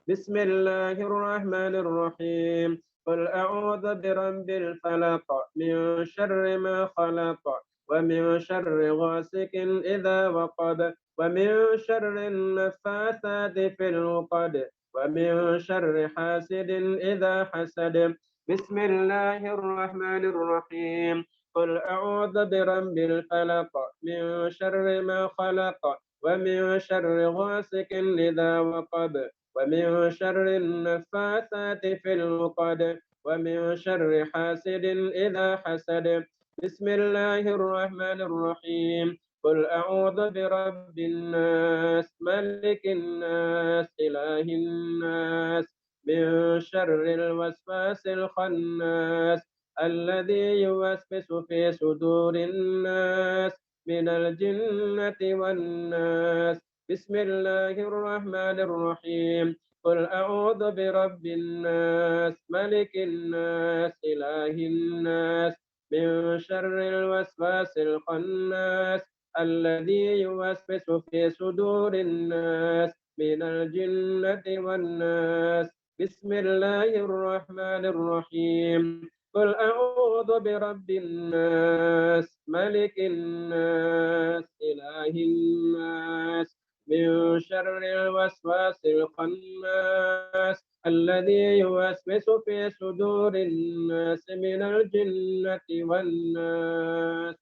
بسم الله الرحمن الرحيم. قل أعوذ برب الفلق من شر ما خلق ومن شر غاسق إذا وقب ومن شر النفاثات في العقد ومن شر حاسد إذا حسد. بسم الله الرحمن الرحيم. قل أعوذ برب الفلق من شر ما خلق ومن شر غاسق إذا وقب ومن شر النفاثات في العقد ومن شر حاسد إذا حسد. بسم الله الرحمن الرحيم. قل أعوذ برب الناس ملك الناس إله الناس من شر الوسواس الخناس الذي يوسوس في صدور الناس من الجنة والناس. بسم الله الرحمن الرحيم. قل أعوذ برب الناس ملك الناس إله الناس من شر الوسواس الخناس الذي يوسوس في صدور الناس من الجنة والناس. بسم الله الرحمن الرحيم. قل أعوذ برب الناس ملك الناس إله الناس من شر الوسواس الخناس الذي يوسوس في صدور الناس من الجنة والناس.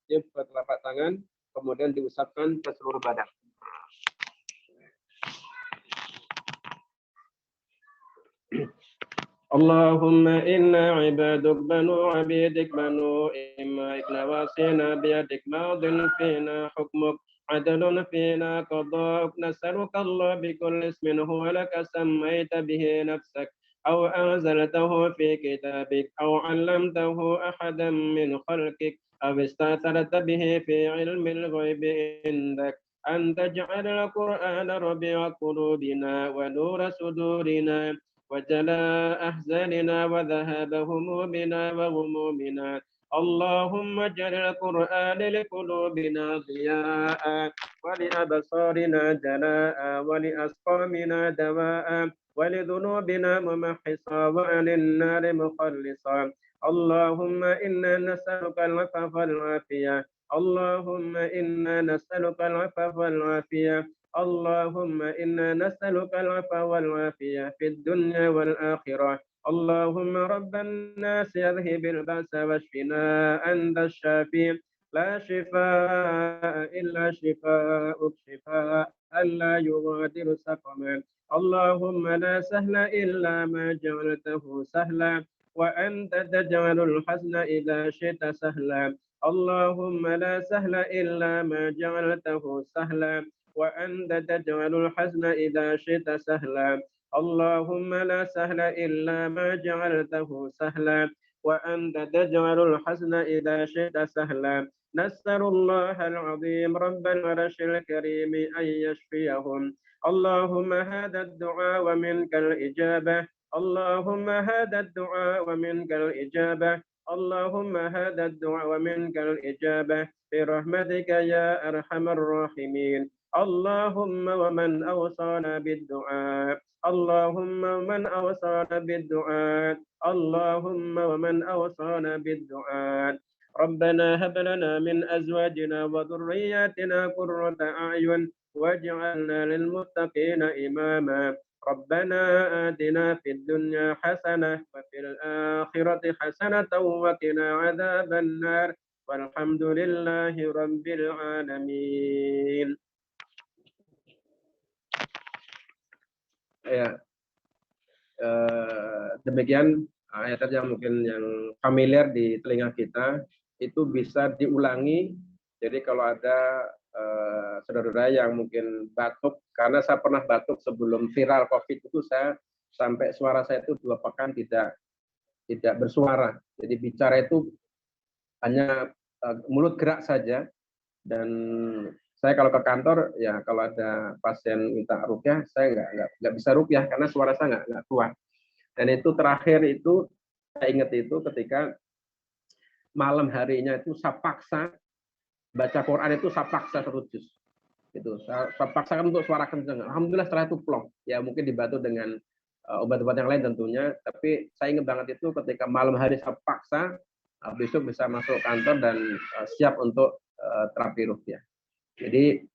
Buka telapak tangan, kemudian diusapkan ke seluruh badan. اللهم إنا عبادك بنو عبيدك بنو إمائك نواصينا بيدك ماض فينا حكمك عدل فينا قضاءك نسألك الله بكل اسم هو لك سميت به نفسك أو أنزلته في كتابك أو علمته أحدا من خلقك أو استأثرت به في علم الغيب عندك أن تجعل القرآن ربيع قلوبنا ونور صدورنا وجلاء أحزاننا وذهاب همومنا وغمومنا اللهم اجعل القرآن لقلوبنا ضياء ولأبصارنا جلاء ولأسقامنا دواء ولذنوبنا ممحصا وعن النار مخلصا. اللهم إنا نسألك العفو والعافية. اللهم إنا نسألك العفو والعافية. اللهم إنا نسألك العفو والعافية في الدنيا والآخرة. اللهم رب الناس يذهب البأس واشفنا أنت الشافي لا شفاء إلا شفاءك شفاء لا يغادر سقما. اللهم لا سهل إلا ما جعلته سهلا وأنت تجعل الحزن إذا شئت سهلا. اللهم لا سهل إلا ما جعلته سهلا وأنت تجعل الحزن إذا شئت سهلا. اللهم لا سهل إلا ما جعلته سهلا وأنت تجعل الحزن إذا شئت سهلا. نسأل الله العظيم رب العرش الكريم أن يشفيهم. اللهم هذا الدعاء ومنك الإجابة. اللهم هذا الدعاء ومنك الإجابة. اللهم هذا الدعاء ومنك الإجابة برحمتك يا أرحم الراحمين. اللهم ومن أوصانا بالدعاء. اللهم ومن أوصانا بالدعاء. اللهم ومن أوصانا بالدعاء. ربنا هب لنا من أزواجنا وذرياتنا قرة أعين واجعلنا للمتقين إماما. ربنا آتنا في الدنيا حسنة وفي الآخرة حسنة وقنا عذاب النار والحمد لله رب العالمين. Ya, demikian ayat yang mungkin yang familiar di telinga kita itu bisa diulangi. Jadi kalau ada saudara yang mungkin batuk, karena saya pernah batuk sebelum viral COVID itu, saya sampai suara saya itu 2 pekan tidak bersuara. Jadi bicara itu hanya mulut gerak saja. Dan saya kalau ke kantor, ya kalau ada pasien minta ruqyah, saya nggak bisa ruqyah karena suara saya nggak kuat. Dan itu terakhir itu saya ingat itu ketika malam harinya itu saya paksa baca Quran itu, saya paksa 1 juz. Itu saya paksakan untuk suara kencang. Alhamdulillah setelah itu plong. Ya mungkin dibantu dengan obat-obat yang lain tentunya. Tapi saya ingat banget itu ketika malam hari saya paksa, besok bisa masuk kantor dan siap untuk terapi ruqyah. Jadi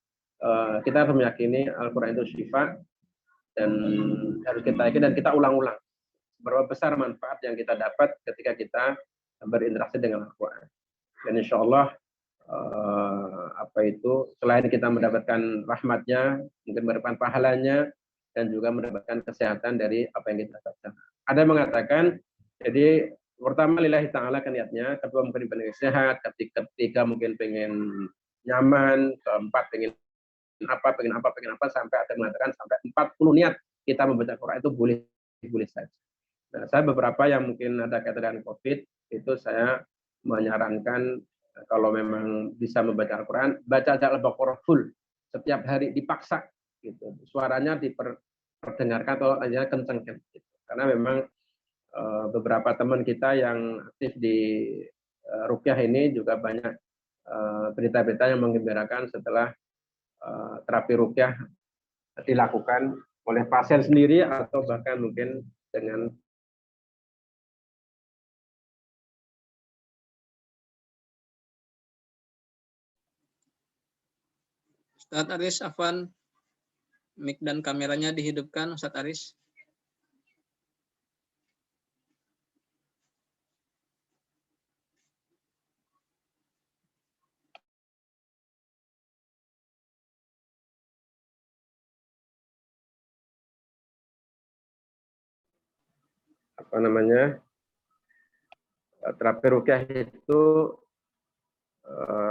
kita harus meyakini Al-Quran itu syifa dan harus kita yakin dan kita ulang-ulang berapa besar manfaat yang kita dapat ketika kita berinteraksi dengan Al-Quran. Dan insya Allah selain kita mendapatkan rahmatnya, mungkin mendapatkan pahalanya dan juga mendapatkan kesehatan dari apa yang kita baca. Ada yang mengatakan, jadi pertama lillahi ta'ala kan niatnya, kedua mungkin pengen sehat, ketiga mungkin pengen nyaman, keempat pengen apa, sampai ada mengatakan sampai 40 niat kita membaca Quran itu boleh saja. Nah, saya beberapa yang mungkin ada kaitan dengan COVID itu saya menyarankan kalau memang bisa membaca Al-Quran, baca Al-Baqarah full setiap hari, dipaksa gitu. Suaranya diperdengarkan atau hanya kencang gitu. Karena memang beberapa teman kita yang aktif di ruqyah ini juga banyak berita-berita yang menggembirakan setelah terapi ruqyah dilakukan oleh pasien sendiri atau bahkan mungkin dengan Ustadz Aris Afwan, mic dan kameranya dihidupkan, Ustadz Aris. terapi ruqyah itu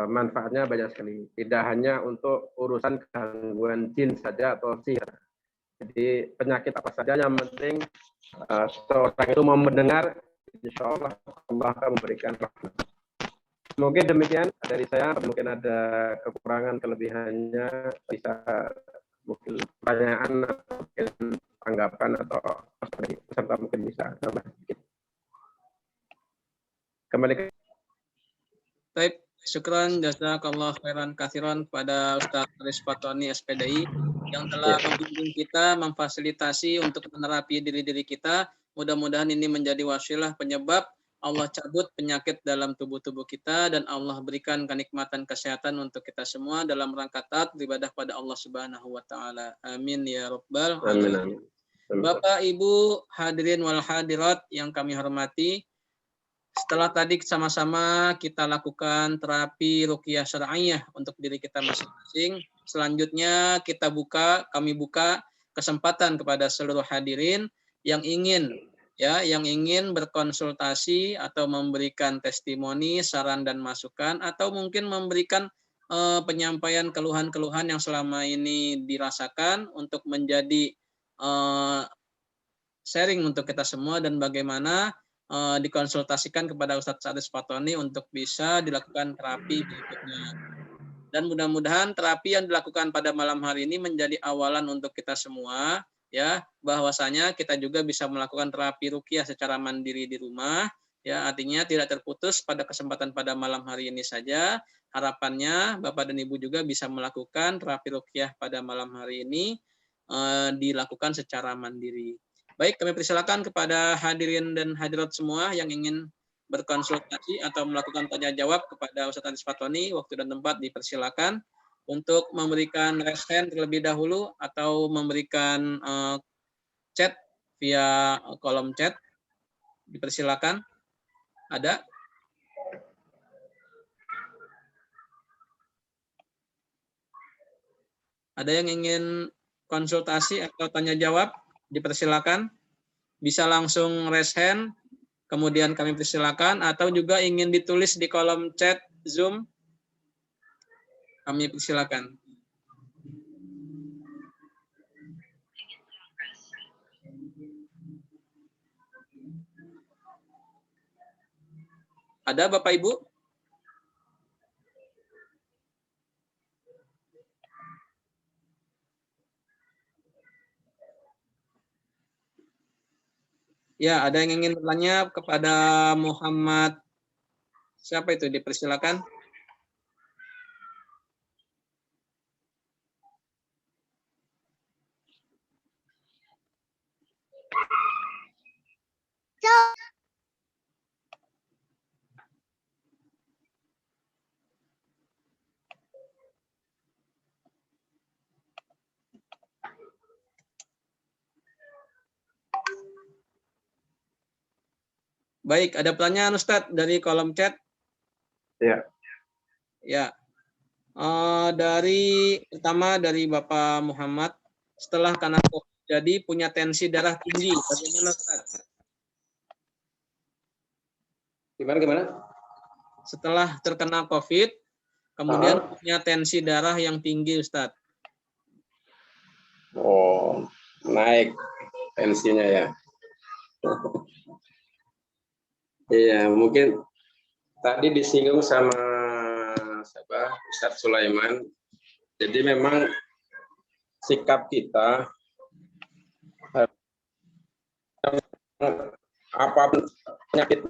manfaatnya banyak sekali. Tidak hanya untuk urusan gangguan jin saja atau sihir. Jadi penyakit apa saja yang penting seorang itu mau mendengar, insya Allah Allah akan memberikan rahmat. Mungkin demikian dari saya. Mungkin ada kekurangan kelebihannya, bisa mungkin pertanyaan atau mungkin tanggapan atau peserta mungkin bisa tambah sedikit. Kembali ke Baik, syukran jazakallah khairan katsiran kepada Ustaz Aris Fatoni SPDI yang telah membimbing kita, memfasilitasi untuk menerapi diri-diri kita. Mudah-mudahan ini menjadi wasilah penyebab Allah cabut penyakit dalam tubuh-tubuh kita dan Allah berikan kenikmatan kesehatan untuk kita semua dalam rangka taat beribadah pada Allah Subhanahu wa taala. Amin ya rabbal alamin. Bapak, Ibu, hadirin wal hadirat yang kami hormati, setelah tadi sama-sama kita lakukan terapi ruqyah syar'iyyah untuk diri kita masing-masing, selanjutnya kami buka kesempatan kepada seluruh hadirin yang ingin berkonsultasi atau memberikan testimoni, saran dan masukan, atau mungkin memberikan penyampaian keluhan-keluhan yang selama ini dirasakan untuk menjadi sharing untuk kita semua dan bagaimana dikonsultasikan kepada Ustadz Aris Fatoni untuk bisa dilakukan terapi berikutnya. Dan mudah-mudahan terapi yang dilakukan pada malam hari ini menjadi awalan untuk kita semua, ya, bahwasanya kita juga bisa melakukan terapi ruqyah secara mandiri di rumah, ya, artinya tidak terputus pada kesempatan pada malam hari ini saja. Harapannya Bapak dan Ibu juga bisa melakukan terapi ruqyah pada malam hari ini dilakukan secara mandiri. Baik, kami persilakan kepada hadirin dan hadirat semua yang ingin berkonsultasi atau melakukan tanya jawab kepada Ustadz Aris Fatoni. Waktu dan tempat dipersilakan untuk memberikan raise hand terlebih dahulu atau memberikan chat via kolom chat. Dipersilakan. Ada? Ada yang ingin konsultasi atau tanya jawab? Dipersilakan. Bisa langsung raise hand, kemudian kami persilakan, atau juga ingin ditulis di kolom chat Zoom, kami persilakan. Ada Bapak Ibu? Ya, ada yang ingin bertanya kepada Muhammad. Siapa itu? Dipersilakan. Baik, ada pertanyaan Ustadz dari kolom chat? Ya. Ya. Pertama dari Bapak Muhammad, setelah karena COVID jadi punya tensi darah tinggi, bagaimana Ustadz? Gimana? Setelah terkena COVID, kemudian punya tensi darah yang tinggi, Ustadz. Oh, naik tensinya ya. Iya, mungkin tadi disinggung sama Ustadz Sulaiman. Jadi memang sikap kita apapun penyakit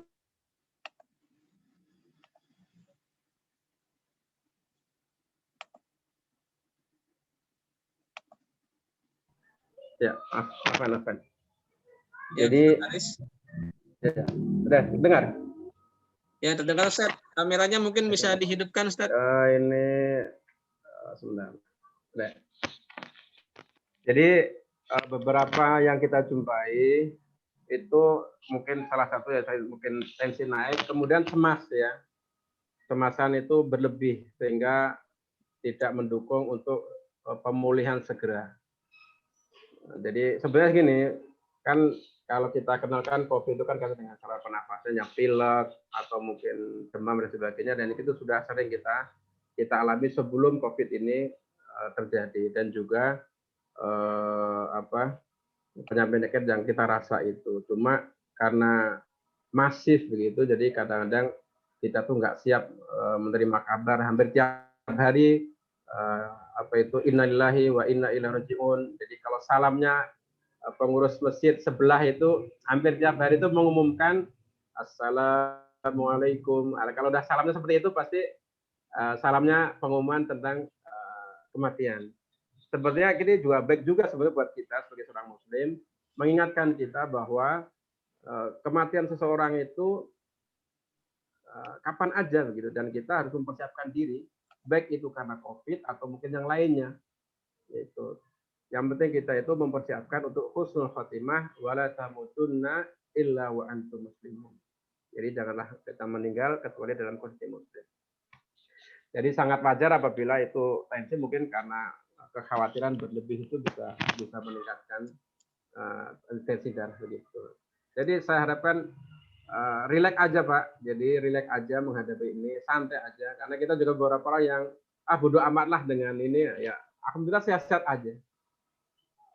ya, apa? Ya, jadi ya, udah dengar? Ya, terdengar Ustaz. Kameranya mungkin bisa dihidupkan Ustaz. Ini sebentar. Udah. Jadi beberapa yang kita jumpai itu mungkin salah satu ya, mungkin tensi naik, kemudian cemas ya. Cemasan itu berlebih sehingga tidak mendukung untuk pemulihan segera. Jadi sebenarnya gini, kan kalau kita kenalkan COVID itu kan dengan saluran pernafasan yang pilek atau mungkin demam dan sebagainya, dan itu sudah sering kita alami sebelum COVID ini terjadi, dan juga penyakit yang kita rasa itu. Cuma karena masif begitu, jadi kadang-kadang kita tuh nggak siap menerima kabar hampir tiap hari innalillahi wa inna ilaihi rajiun. Jadi kalau salamnya pengurus masjid sebelah itu hampir tiap hari itu mengumumkan assalamualaikum Assalamualaikum. Kalau udah salamnya seperti itu pasti salamnya pengumuman tentang kematian. Sebenarnya ini juga baik juga sebenarnya buat kita sebagai seorang muslim mengingatkan kita bahwa kematian seseorang itu kapan aja begitu, dan kita harus mempersiapkan diri baik itu karena COVID atau mungkin yang lainnya. Itu yang penting kita itu mempersiapkan untuk husnul khotimah wala tamutunna illa wa antum muslimun. Jadi janganlah kita meninggal kecuali dalam kondisi muslim. Jadi sangat wajar apabila itu tensi mungkin karena kekhawatiran berlebih itu bisa meningkatkan tensi darah begitu. Jadi saya harapkan rileks aja Pak. Jadi rileks aja menghadapi ini, santai aja. Karena kita juga beberapa orang yang bodo amatlah dengan ini ya. Alhamdulillah sehat-sehat aja.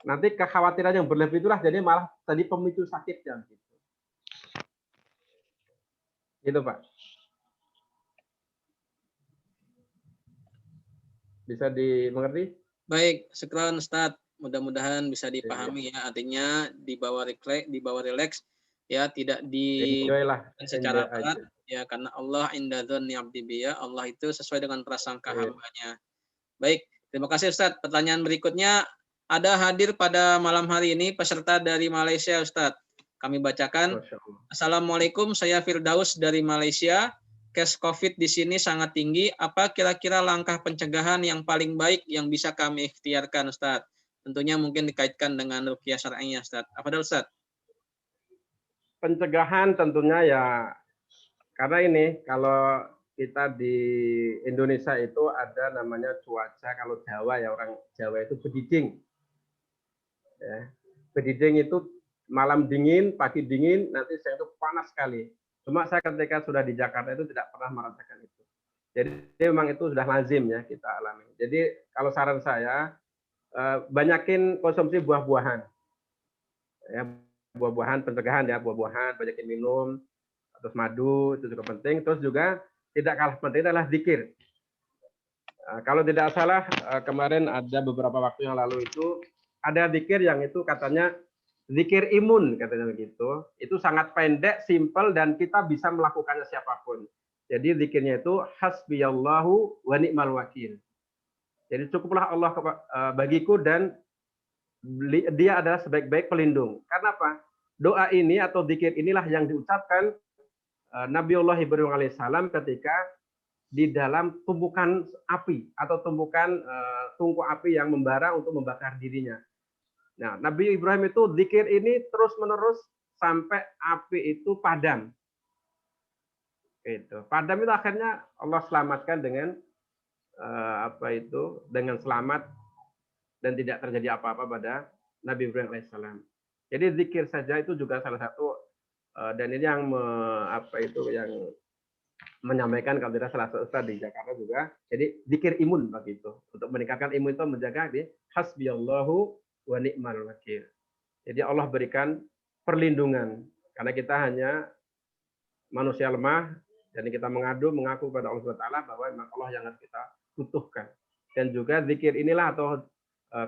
Nanti kekhawatiran yang berlebih itulah jadi malah tadi pemicu sakitnya gitu. Gitu Pak. Bisa dimengerti? Baik, syukran Ustaz. Mudah-mudahan bisa dipahami ya. Artinya dibawa rileks ya, tidak secara berat ya, karena Allah inda dzanni 'abdi bi, Allah itu sesuai dengan prasangka hambanya. Baik, terima kasih Ustaz. Pertanyaan berikutnya ada hadir pada malam hari ini peserta dari Malaysia Ustaz. Kami bacakan. Assalamualaikum, saya Firdaus dari Malaysia. Case COVID di sini sangat tinggi. Apa kira-kira langkah pencegahan yang paling baik yang bisa kami ikhtiarkan Ustaz? Tentunya mungkin dikaitkan dengan ruqyah syar'iyyah Ustaz. Apa Ustaz? Pencegahan tentunya ya, karena ini kalau kita di Indonesia itu ada namanya cuaca, kalau Jawa ya, orang Jawa itu bediding. Ya. Bediding itu malam dingin, pagi dingin, nanti siang itu panas sekali. Cuma saya ketika sudah di Jakarta itu tidak pernah merasakan itu. Jadi memang itu sudah lazim ya kita alami. Jadi kalau saran saya, banyakin konsumsi buah-buahan. Ya, buah-buahan pencegahan ya, buah-buahan, banyakin minum, terus madu itu juga penting. Terus juga tidak kalah penting adalah zikir. Kalau tidak salah kemarin ada beberapa waktu yang lalu itu ada zikir yang itu katanya zikir imun katanya begitu. Itu sangat pendek, simpel, dan kita bisa melakukannya siapapun. Jadi zikirnya itu hasbiyallahu wa ni'mal wakil. Jadi cukuplah Allah bagiku dan dia adalah sebaik-baik pelindung. Karena apa? Doa ini atau zikir inilah yang diucapkan Nabiullah Ibrahim alaihissalam ketika di dalam tumpukan api atau tumpukan tungku api yang membara untuk membakar dirinya. Nah, Nabi Ibrahim itu zikir ini terus-menerus sampai api itu padam. Itu. Padam itu akhirnya Allah selamatkan dengan dengan selamat dan tidak terjadi apa-apa pada Nabi Ibrahim alaihissalam. Jadi zikir saja itu juga salah satu dan ini yang yang menyampaikan kalau tidak salah satu ustaz di Jakarta juga. Jadi zikir imun begitu. Untuk meningkatkan imun itu menjaga di hasbiyallahu wa ni'mal wakil. Jadi Allah berikan perlindungan karena kita hanya manusia lemah dan kita mengaku kepada Allah SWT bahwa memang Allah yang harus kita butuhkan. Dan juga zikir inilah atau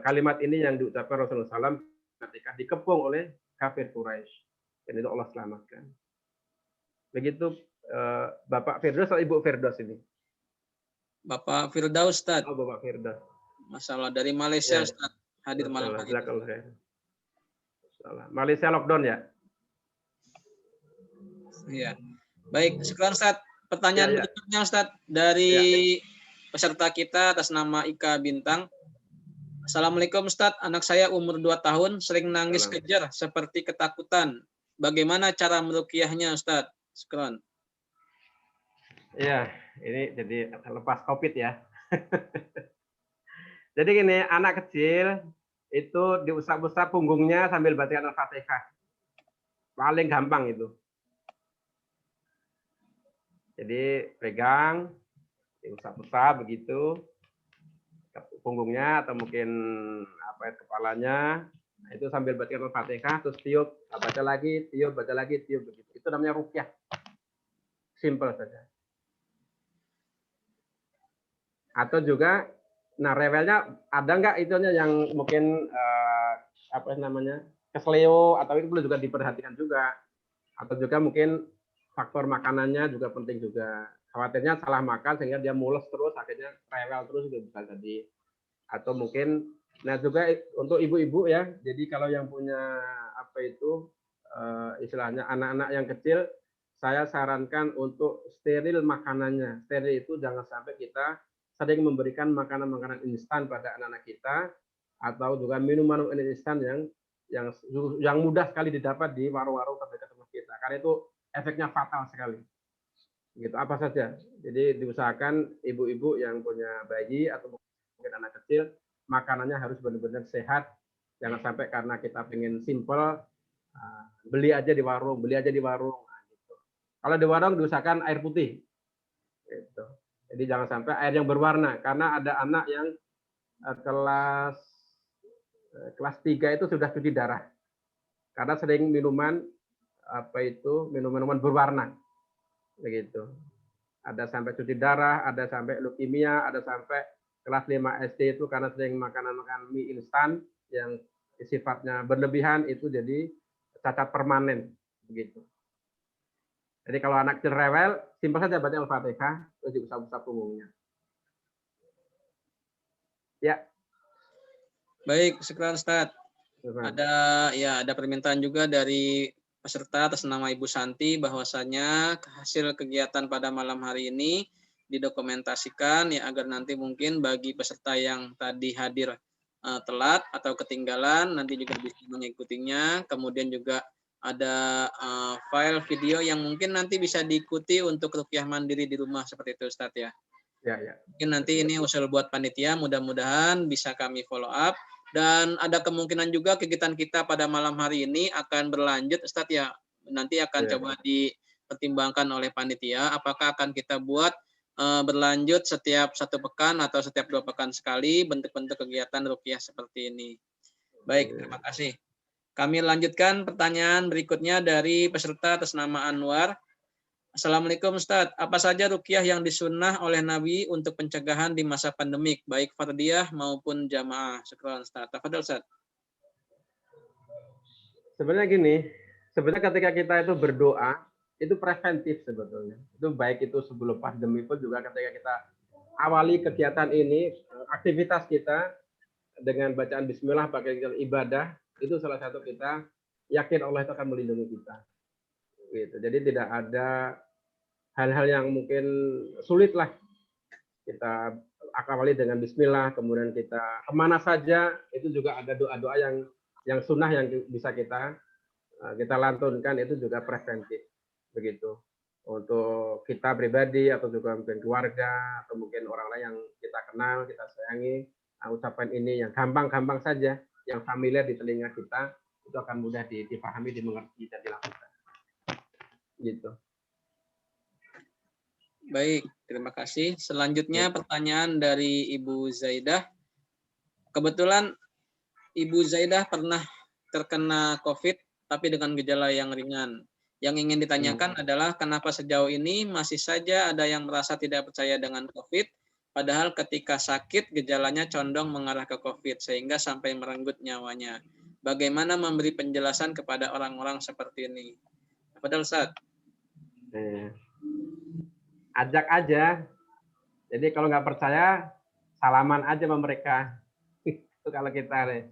kalimat ini yang diucapkan Rasulullah SAW ketika dikepung oleh kafir Quraisy. Dan itu Allah selamatkan. Begitu Bapak Firdaus atau Ibu Firdaus ini? Bapak Firdaus Ustaz. Oh, Bapak Firdaus. Masalah dari Malaysia ya. Ustaz. Hadir malam hari ini. Malaysia lockdown ya? Iya. Baik, sekarang Ustaz. Pertanyaan berikutnya Ustaz dari peserta kita atas nama Ika Bintang. Assalamualaikum Ustaz, anak saya umur 2 tahun sering nangis kejer seperti ketakutan. Bagaimana cara meruqyahnya Ustaz? Sekarang. Iya, ini jadi lepas COVID ya. Jadi gini, anak kecil itu diusap-usap punggungnya sambil bacaan Al-Fatihah. Paling gampang itu. Jadi pegang, diusap-usap begitu, punggungnya atau mungkin kepalanya, nah, itu sambil bacaan Al-Fatihah, terus tiup, baca lagi, tiup begitu. Itu namanya ruqyah. Simple saja. Atau juga, nah rewelnya ada nggak itunya yang mungkin kesleo atau itu perlu juga diperhatikan juga. Atau juga mungkin faktor makanannya juga penting juga. Khawatirnya salah makan sehingga dia mules terus, akhirnya rewel terus juga bisa jadi. Atau mungkin, nah juga untuk ibu-ibu ya, jadi kalau yang punya apa itu istilahnya anak-anak yang kecil, saya sarankan untuk steril makanannya. Steril itu jangan sampai kita sering memberikan makanan-makanan instan pada anak-anak kita, atau juga minuman instan yang mudah sekali didapat di warung-warung terdekat rumah kita. Karena itu efeknya fatal sekali. Gitu apa saja. Jadi diusahakan ibu-ibu yang punya bayi atau mungkin anak kecil, makanannya harus benar-benar sehat. Jangan sampai karena kita pengen simple, beli aja di warung. Nah, gitu. Kalau di warung diusahakan air putih. Gitu. Jadi jangan sampai air yang berwarna, karena ada anak yang kelas 3 itu sudah cuci darah karena sering minuman minuman berwarna begitu. Ada sampai cuci darah, ada sampai leukemia, ada sampai kelas 5 SD itu karena sering makanan mie instan yang sifatnya berlebihan, itu jadi cacat permanen begitu. Jadi kalau anak kecil rewel, simpel saja baca Al-Fatihah, terus diusap-usap punggungnya. Ya. Baik, sekarang Ustaz. Ada permintaan juga dari peserta atas nama Ibu Santi bahwasanya hasil kegiatan pada malam hari ini didokumentasikan ya agar nanti mungkin bagi peserta yang tadi hadir telat atau ketinggalan nanti juga bisa mengikutinya. Kemudian juga ada file video yang mungkin nanti bisa diikuti untuk ruqyah mandiri di rumah seperti itu Ustaz ya. Ya. Mungkin nanti ini usul buat panitia, mudah-mudahan bisa kami follow up. Dan ada kemungkinan juga kegiatan kita pada malam hari ini akan berlanjut Ustadz ya. Nanti akan coba dipertimbangkan oleh panitia apakah akan kita buat berlanjut setiap 1 pekan atau setiap 2 pekan sekali bentuk-bentuk kegiatan ruqyah seperti ini. Baik, terima kasih. Kami lanjutkan pertanyaan berikutnya dari peserta atas nama Anwar. Assalamualaikum Ustadz, apa saja ruqyah yang disunnah oleh Nabi untuk pencegahan di masa pandemik, baik fardiyah maupun jamaah? Syukran Ustadz. Tafadhol Ustadz. Sebenarnya gini, sebenarnya ketika kita itu berdoa, itu preventif sebetulnya. Itu baik itu sebelum pandemi pun juga ketika kita awali kegiatan ini, aktivitas kita dengan bacaan bismillah, pakai ibadah, itu salah satu kita yakin Allah itu akan melindungi kita. Gitu. Jadi tidak ada hal-hal yang mungkin sulit lah. Kita awali dengan bismillah, kemudian kita kemana saja, itu juga ada doa-doa yang sunnah yang bisa kita lantunkan, itu juga preventif. Begitu. Untuk kita pribadi, atau juga mungkin keluarga, atau mungkin orang lain yang kita kenal, kita sayangi, ucapan ini yang gampang-gampang saja, yang familiar di telinga kita, itu akan mudah dipahami, dimengerti, dan dilakukan. Gitu. Baik, terima kasih. Selanjutnya pertanyaan dari Ibu Zaidah. Kebetulan Ibu Zaidah pernah terkena COVID, tapi dengan gejala yang ringan. Yang ingin ditanyakan adalah kenapa sejauh ini masih saja ada yang merasa tidak percaya dengan COVID, padahal ketika sakit gejalanya condong mengarah ke COVID, sehingga sampai merenggut nyawanya. Bagaimana memberi penjelasan kepada orang-orang seperti ini? Padahal Ustaz. Ajak aja. Jadi kalau nggak percaya, salaman aja sama mereka. Itu kalau kita nih.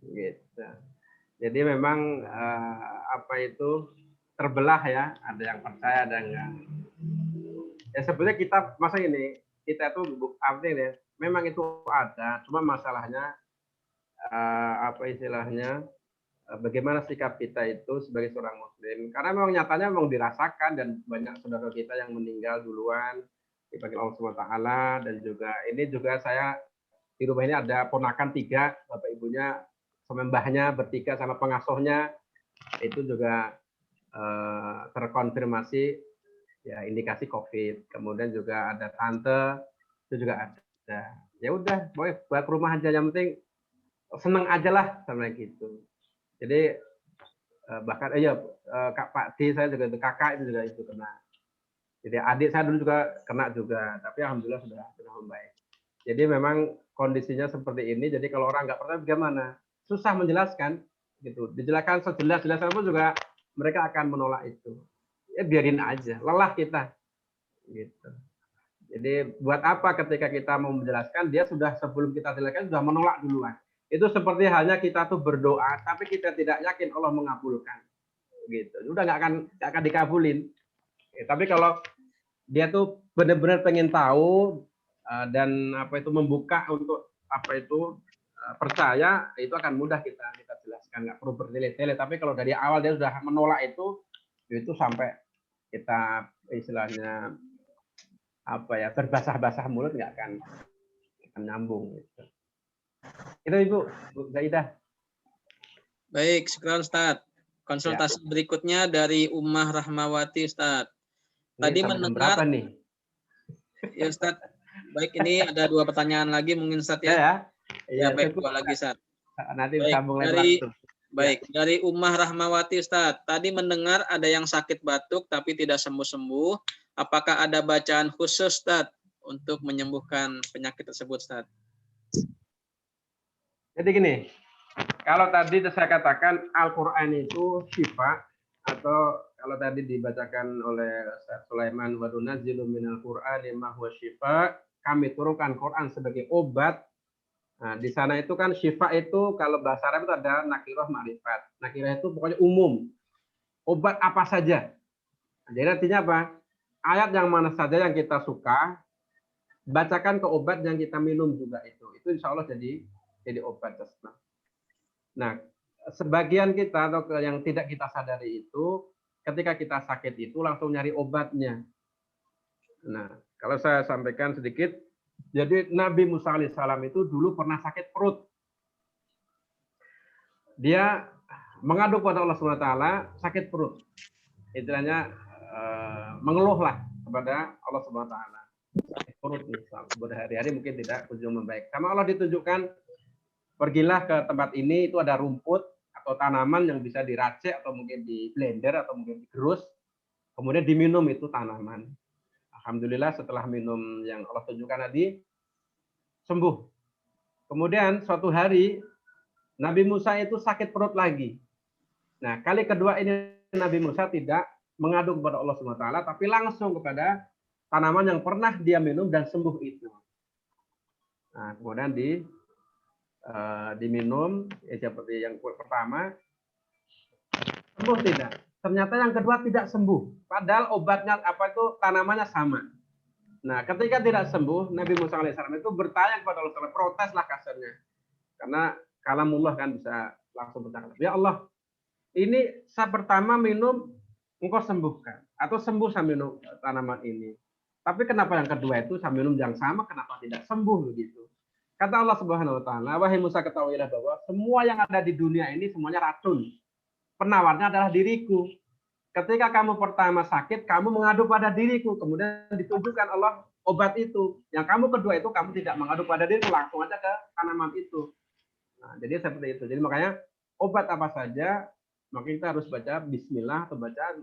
Gitu. Jadi memang terbelah ya. Ada yang percaya, ada yang enggak. Ya sebenarnya kita masa ini kita itu artinya memang itu ada. Cuma masalahnya bagaimana sikap kita itu sebagai seorang muslim, karena memang nyatanya memang dirasakan, dan banyak saudara kita yang meninggal duluan dipanggil Allah SWT. Dan juga ini juga saya di rumah ini ada ponakan 3, bapak ibunya sama mbahnya bertiga sama pengasuhnya itu juga terkonfirmasi ya indikasi COVID. Kemudian juga ada tante itu juga ada. Ya udah, boleh buat rumah aja, yang penting seneng aja lah sama gitu. Jadi bahkan Kak Pak D saya juga itu, kakak itu juga itu kena. Jadi adik saya dulu juga kena juga, tapi alhamdulillah sudah membaik. Jadi memang kondisinya seperti ini. Jadi kalau orang nggak percaya bagaimana? Susah menjelaskan gitu. Dijelaskan sejelas-jelasnya pun juga mereka akan menolak itu. ya biarin aja, lelah kita. Gitu. Jadi buat apa ketika kita mau menjelaskan, dia sudah sebelum kita jelaskan sudah menolak duluan. Itu seperti halnya kita tuh berdoa, tapi kita tidak yakin Allah mengabulkan. Gitu. Udah nggak akan dikabulin. Tapi kalau dia tuh benar-benar pengen tahu dan apa itu membuka untuk apa itu percaya, itu akan mudah kita jelaskan, nggak perlu bertele-tele. Tapi kalau dari awal dia sudah menolak itu sampai kita istilahnya apa ya, berbasah-basah mulut nggak akan nyambung. Gitu. Itu Ibu Zaidah. Baik, sekarang Ustaz. Konsultasi berikutnya dari Ummah Rahmawati, Ustaz. Tadi mendengar berapa nih? Ya Ustaz. Baik, ini ada 2 pertanyaan lagi mungkin Ustaz ya. Ya, baik, 2 lagi Ustaz. Nanti baik, sambung lagi. Baik, dari Ummah Rahmawati Ustaz. Tadi mendengar ada yang sakit batuk tapi tidak sembuh-sembuh. Apakah ada bacaan khusus Ustaz untuk menyembuhkan penyakit tersebut Ustaz? Jadi gini, kalau tadi saya katakan Al-Quran itu syifa, atau kalau tadi dibacakan oleh Ustaz Sulaiman, wa nunazzilu minal Qur'ani ma huwa syifa, kami turunkan Quran sebagai obat. Nah, di sana itu kan syifa itu kalau bahasa Arab itu ada nakirah ma'rifat. Nakirah itu pokoknya umum. Obat apa saja. Nah, jadi artinya apa? Ayat yang mana saja yang kita suka, bacakan ke obat yang kita minum juga itu. Itu insya Allah jadi obat. Nah, sebagian kita atau yang tidak kita sadari itu, ketika kita sakit itu langsung nyari obatnya. Nah, kalau saya sampaikan sedikit, jadi Nabi Musa alaihissalam itu dulu pernah sakit perut. Dia mengadu kepada Allah SWT, sakit perut. Istilahnya mengeluhlah kepada Allah SWT. Sakit perut misalnya, berhari-hari mungkin tidak kunjung membaik. Sama Allah ditunjukkan, pergilah ke tempat ini, itu ada rumput atau tanaman yang bisa diracik atau mungkin di blender atau mungkin digerus, kemudian diminum itu tanaman. Alhamdulillah setelah minum yang Allah tunjukkan tadi, sembuh. Kemudian suatu hari, Nabi Musa itu sakit perut lagi. Nah, kali kedua ini Nabi Musa tidak mengadu kepada Allah SWT, tapi langsung kepada tanaman yang pernah dia minum dan sembuh itu. Nah, kemudian diminum, ya seperti yang pertama, sembuh tidak. Ternyata yang kedua tidak sembuh. Padahal obatnya apa itu tanamannya sama. Nah, ketika tidak sembuh, Nabi Musa alaihissalam itu bertanya kepada Allah SWT, proteslah kasarnya. Karena kalamullah kan bisa langsung bertanya, ya Allah, ini saya pertama minum, engkau sembuhkan. Atau sembuh saya minum tanaman ini. Tapi kenapa yang kedua itu saya minum yang sama, kenapa tidak sembuh begitu? Kata Allah Subhanahu wa taala, wahai Musa, ketahuilah bahwa semua yang ada di dunia ini semuanya racun. Penawarnya adalah diriku. Ketika kamu pertama sakit, kamu mengadu pada diriku, kemudian ditunjukkan Allah obat itu. Yang kamu kedua itu kamu tidak mengadu pada diriku, langsung aja ke tanaman itu. Nah, jadi seperti itu. Jadi makanya obat apa saja, maka kita harus baca Bismillah atau baca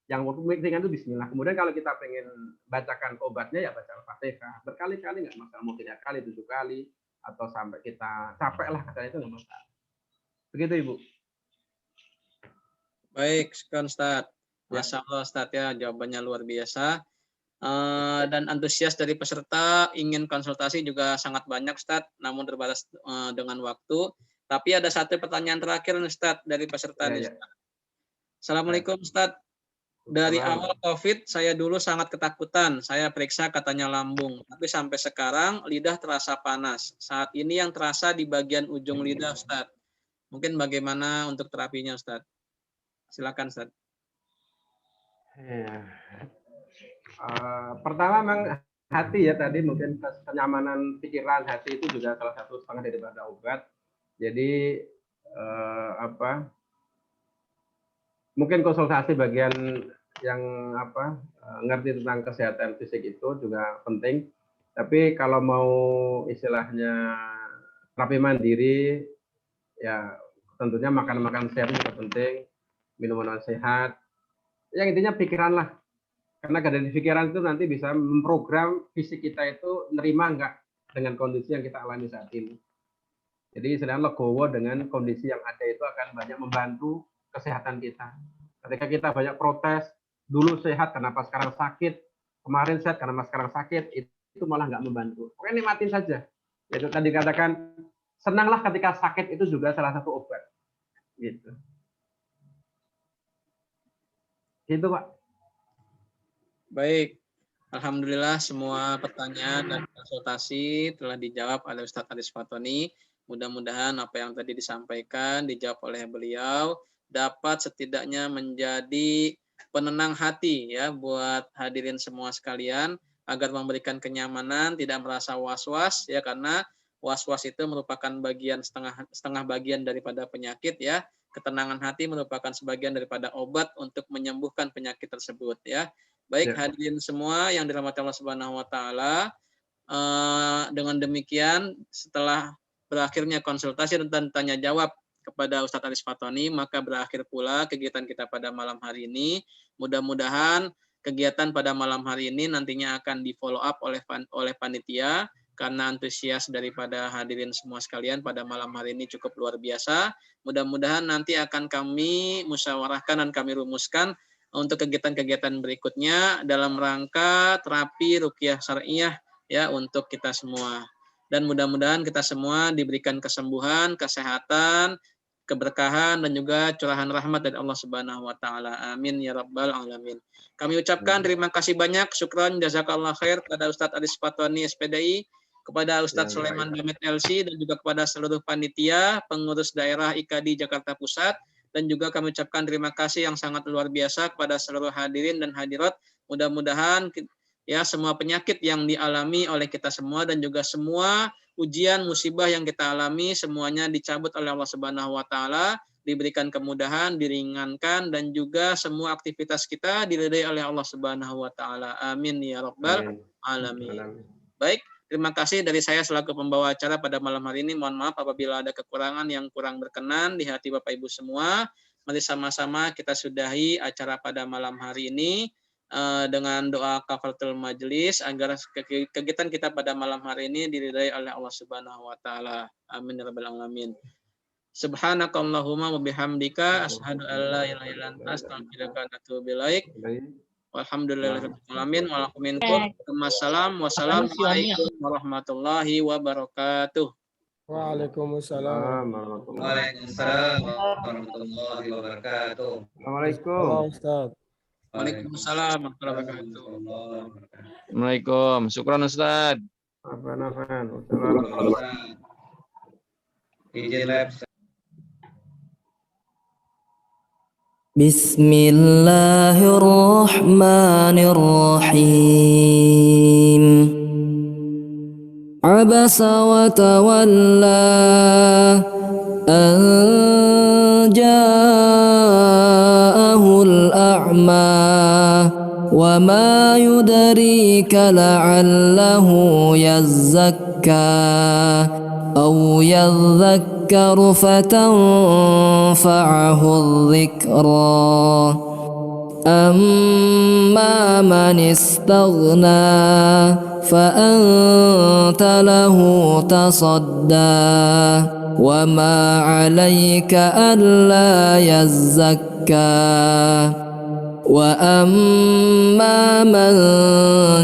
yang ringan itu Bismillah. Kemudian kalau kita pengen bacakan obatnya ya baca Al-Fatihah. Berkali-kali nggak masalah, mau 3 kali, 7 kali, atau sampai kita capek lah katanya itu nggak masalah. Begitu Ibu. Baik, sekian Ustaz. Masya Allah Ustaz ya, jawabannya luar biasa. Dan antusias dari peserta ingin konsultasi juga sangat banyak Ustaz, namun terbatas dengan waktu. Tapi ada satu pertanyaan terakhir Ustaz dari peserta. Ya. Assalamualaikum Ustaz. Dari awal COVID saya dulu sangat ketakutan. Saya periksa katanya lambung, tapi sampai sekarang lidah terasa panas. Saat ini yang terasa di bagian ujung lidah Ustaz. Mungkin bagaimana untuk terapinya Ustaz? Silakan Ustaz. Ya. Pertama memang hati ya, tadi mungkin kenyamanan pikiran hati itu juga salah satu setengah daripada obat. Jadi mungkin konsultasi bagian yang ngerti tentang kesehatan fisik itu juga penting. Tapi kalau mau istilahnya terapi mandiri, ya tentunya makan sehat juga penting, minuman sehat. Yang intinya pikiran lah. Karena dari pikiran itu nanti bisa memprogram fisik kita itu nerima enggak dengan kondisi yang kita alami saat ini. Jadi istilahnya legowo dengan kondisi yang ada itu akan banyak membantu kesehatan kita. Ketika kita banyak protes, dulu sehat kenapa sekarang sakit, kemarin sehat kenapa sekarang sakit, itu malah nggak membantu. Pokoknya nikmatin saja. Itu tadi katakan, senanglah ketika sakit, itu juga salah satu obat. Gitu. Itu Pak. Baik. Alhamdulillah semua pertanyaan dan konsultasi telah dijawab oleh Ustadz Aris Fatoni. Mudah-mudahan apa yang tadi disampaikan dijawab oleh beliau dapat setidaknya menjadi penenang hati ya buat hadirin semua sekalian agar memberikan kenyamanan, tidak merasa was-was ya, karena was-was itu merupakan bagian setengah bagian daripada penyakit ya. Ketenangan hati merupakan sebagian daripada obat untuk menyembuhkan penyakit tersebut ya. Baik hadirin semua yang dirahmati Allah Subhanahu wa taala, dengan demikian setelah berakhirnya konsultasi dan tanya jawab kepada Ustadz Aris Fatoni, maka berakhir pula kegiatan kita pada malam hari ini. Mudah-mudahan kegiatan pada malam hari ini nantinya akan di follow up oleh panitia, karena antusias daripada hadirin semua sekalian pada malam hari ini cukup luar biasa. Mudah-mudahan nanti akan kami musyawarahkan dan kami rumuskan untuk kegiatan-kegiatan berikutnya dalam rangka terapi ruqyah syar'iyah ya untuk kita semua. Dan mudah-mudahan kita semua diberikan kesembuhan, kesehatan, keberkahan dan juga curahan rahmat dari Allah Subhanahu wa taala. Amin ya rabbal alamin. Kami ucapkan terima kasih banyak, syukran jazakallah khair kepada Ustadz Aris Fatoni SPDI, kepada Ustadz Sulaiman Damet LC dan juga kepada seluruh panitia, pengurus daerah IKADI Jakarta Pusat. Dan juga kami ucapkan terima kasih yang sangat luar biasa kepada seluruh hadirin dan hadirat. Mudah-mudahan ya semua penyakit yang dialami oleh kita semua dan juga semua ujian musibah yang kita alami semuanya dicabut oleh Allah Subhanahu wa taala, diberikan kemudahan, diringankan dan juga semua aktivitas kita diridai oleh Allah Subhanahu wa taala. Amin ya rabbal alamin. Baik, terima kasih dari saya selaku pembawa acara pada malam hari ini. Mohon maaf apabila ada kekurangan yang kurang berkenan di hati Bapak Ibu semua. Mari sama-sama kita sudahi acara pada malam hari ini dengan doa kafaratul majelis agar kegiatan kita pada malam hari ini diridai oleh Allah Subhanahu wa taala. Amin ya rabbal alamin. Subhanakallahumma wa bihamdika asyhadu an la ilaha illa anta astaghfiruka wa atubu ilaik. Walhamdulillahirrahmanirrahim. Wassalamualaikum warahmatullahi wabarakatuh. Waalaikumsalam. Waalaikumsalam warahmatullahi wabarakatuh. Assalamualaikum. Waalaikumsalam warahmatullahi wabarakatuh. Assalamualaikum. Syukran Ustaz. Afan. Izin lab. Bismillahirrahmanirrahim. Abasa wa tawalla an ja'ahul a'ma wa ma yudrika la'allahu yazzakka aw yadhakkaru fatanfa'ahu adh-dhikra. أما من استغنى فأنت له تصدى وما عليك ألا يزكى وأما من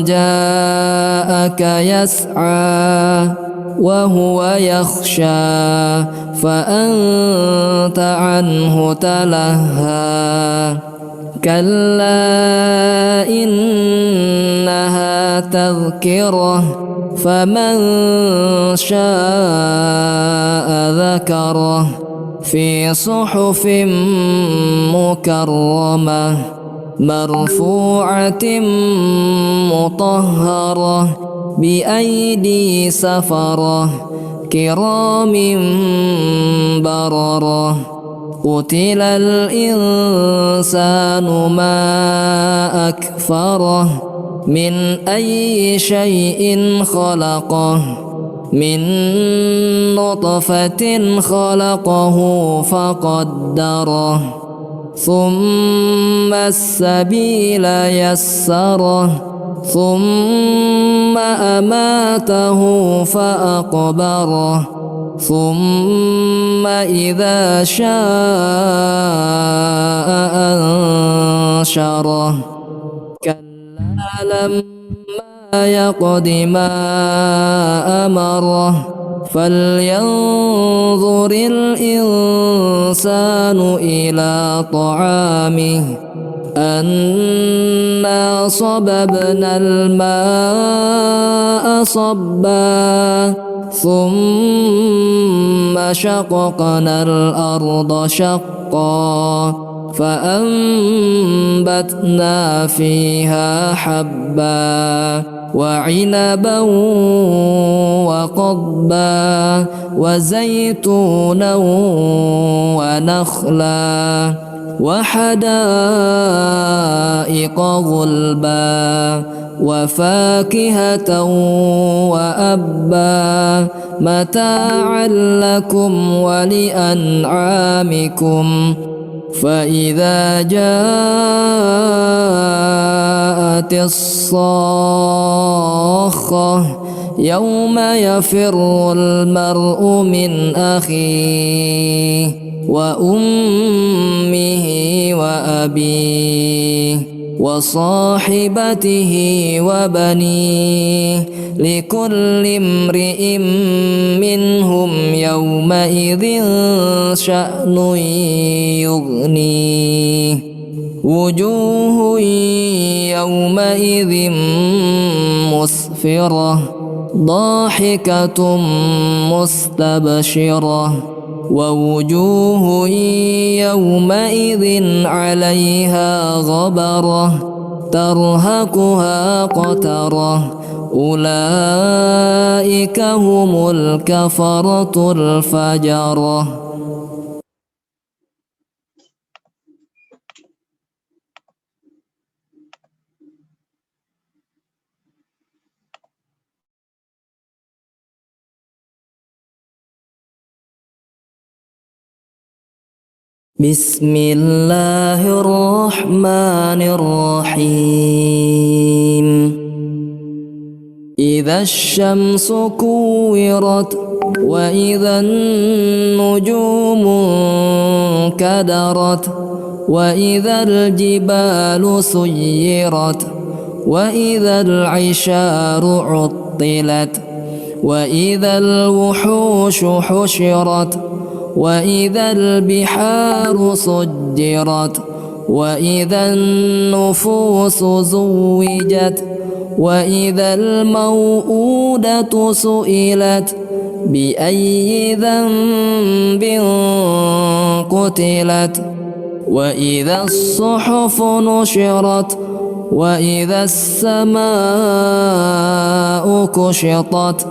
جاءك يسعى وهو يخشى فأنت عنه تلهى كلا إنها تذكرة فمن شاء ذكره في صحف مكرمة مرفوعة مطهرة بأيدي سفرة كرام بررة قتل الإنسان ما أكفره من أي شيء خلقه من نطفة خلقه فقدره ثم السبيل يسره ثم أماته فأقبره ثم إذا شاء أنشره فلما يقض ما أمره فلينظر الإنسان إلى طعامه أنا صببنا الماء صبا ثم شققنا الأرض شقا فأنبتنا فيها حبا وعنبا وقضبا وزيتونا ونخلا وحدائق غلبا وفاكهة وأبا متاعا لكم ولأنعامكم فإذا جاءت الصاخة يوم يفر المرء من أخيه وأمه وأبيه وصاحبته وبنيه لكل امرئ منهم يومئذ شأن يغنيه وجوه يومئذ مسفرة ضاحكة مستبشرة ووجوه يومئذ عليها غبرة ترهقها قترة أولئك هم الكفرة الفجرة. بسم الله الرحمن الرحيم إذا الشمس كورت وإذا النجوم انكدرت وإذا الجبال سيرت وإذا العشار عطلت وإذا الوحوش حشرت وإذا البحار سجرت وإذا النفوس زوجت وإذا الموءودة سئلت بأي ذنب قتلت وإذا الصحف نشرت وإذا السماء كشطت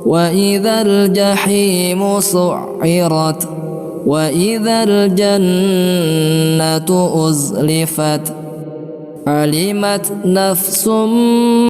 وإذا الجحيم سعرت وإذا الجنة أزلفت علمت نفس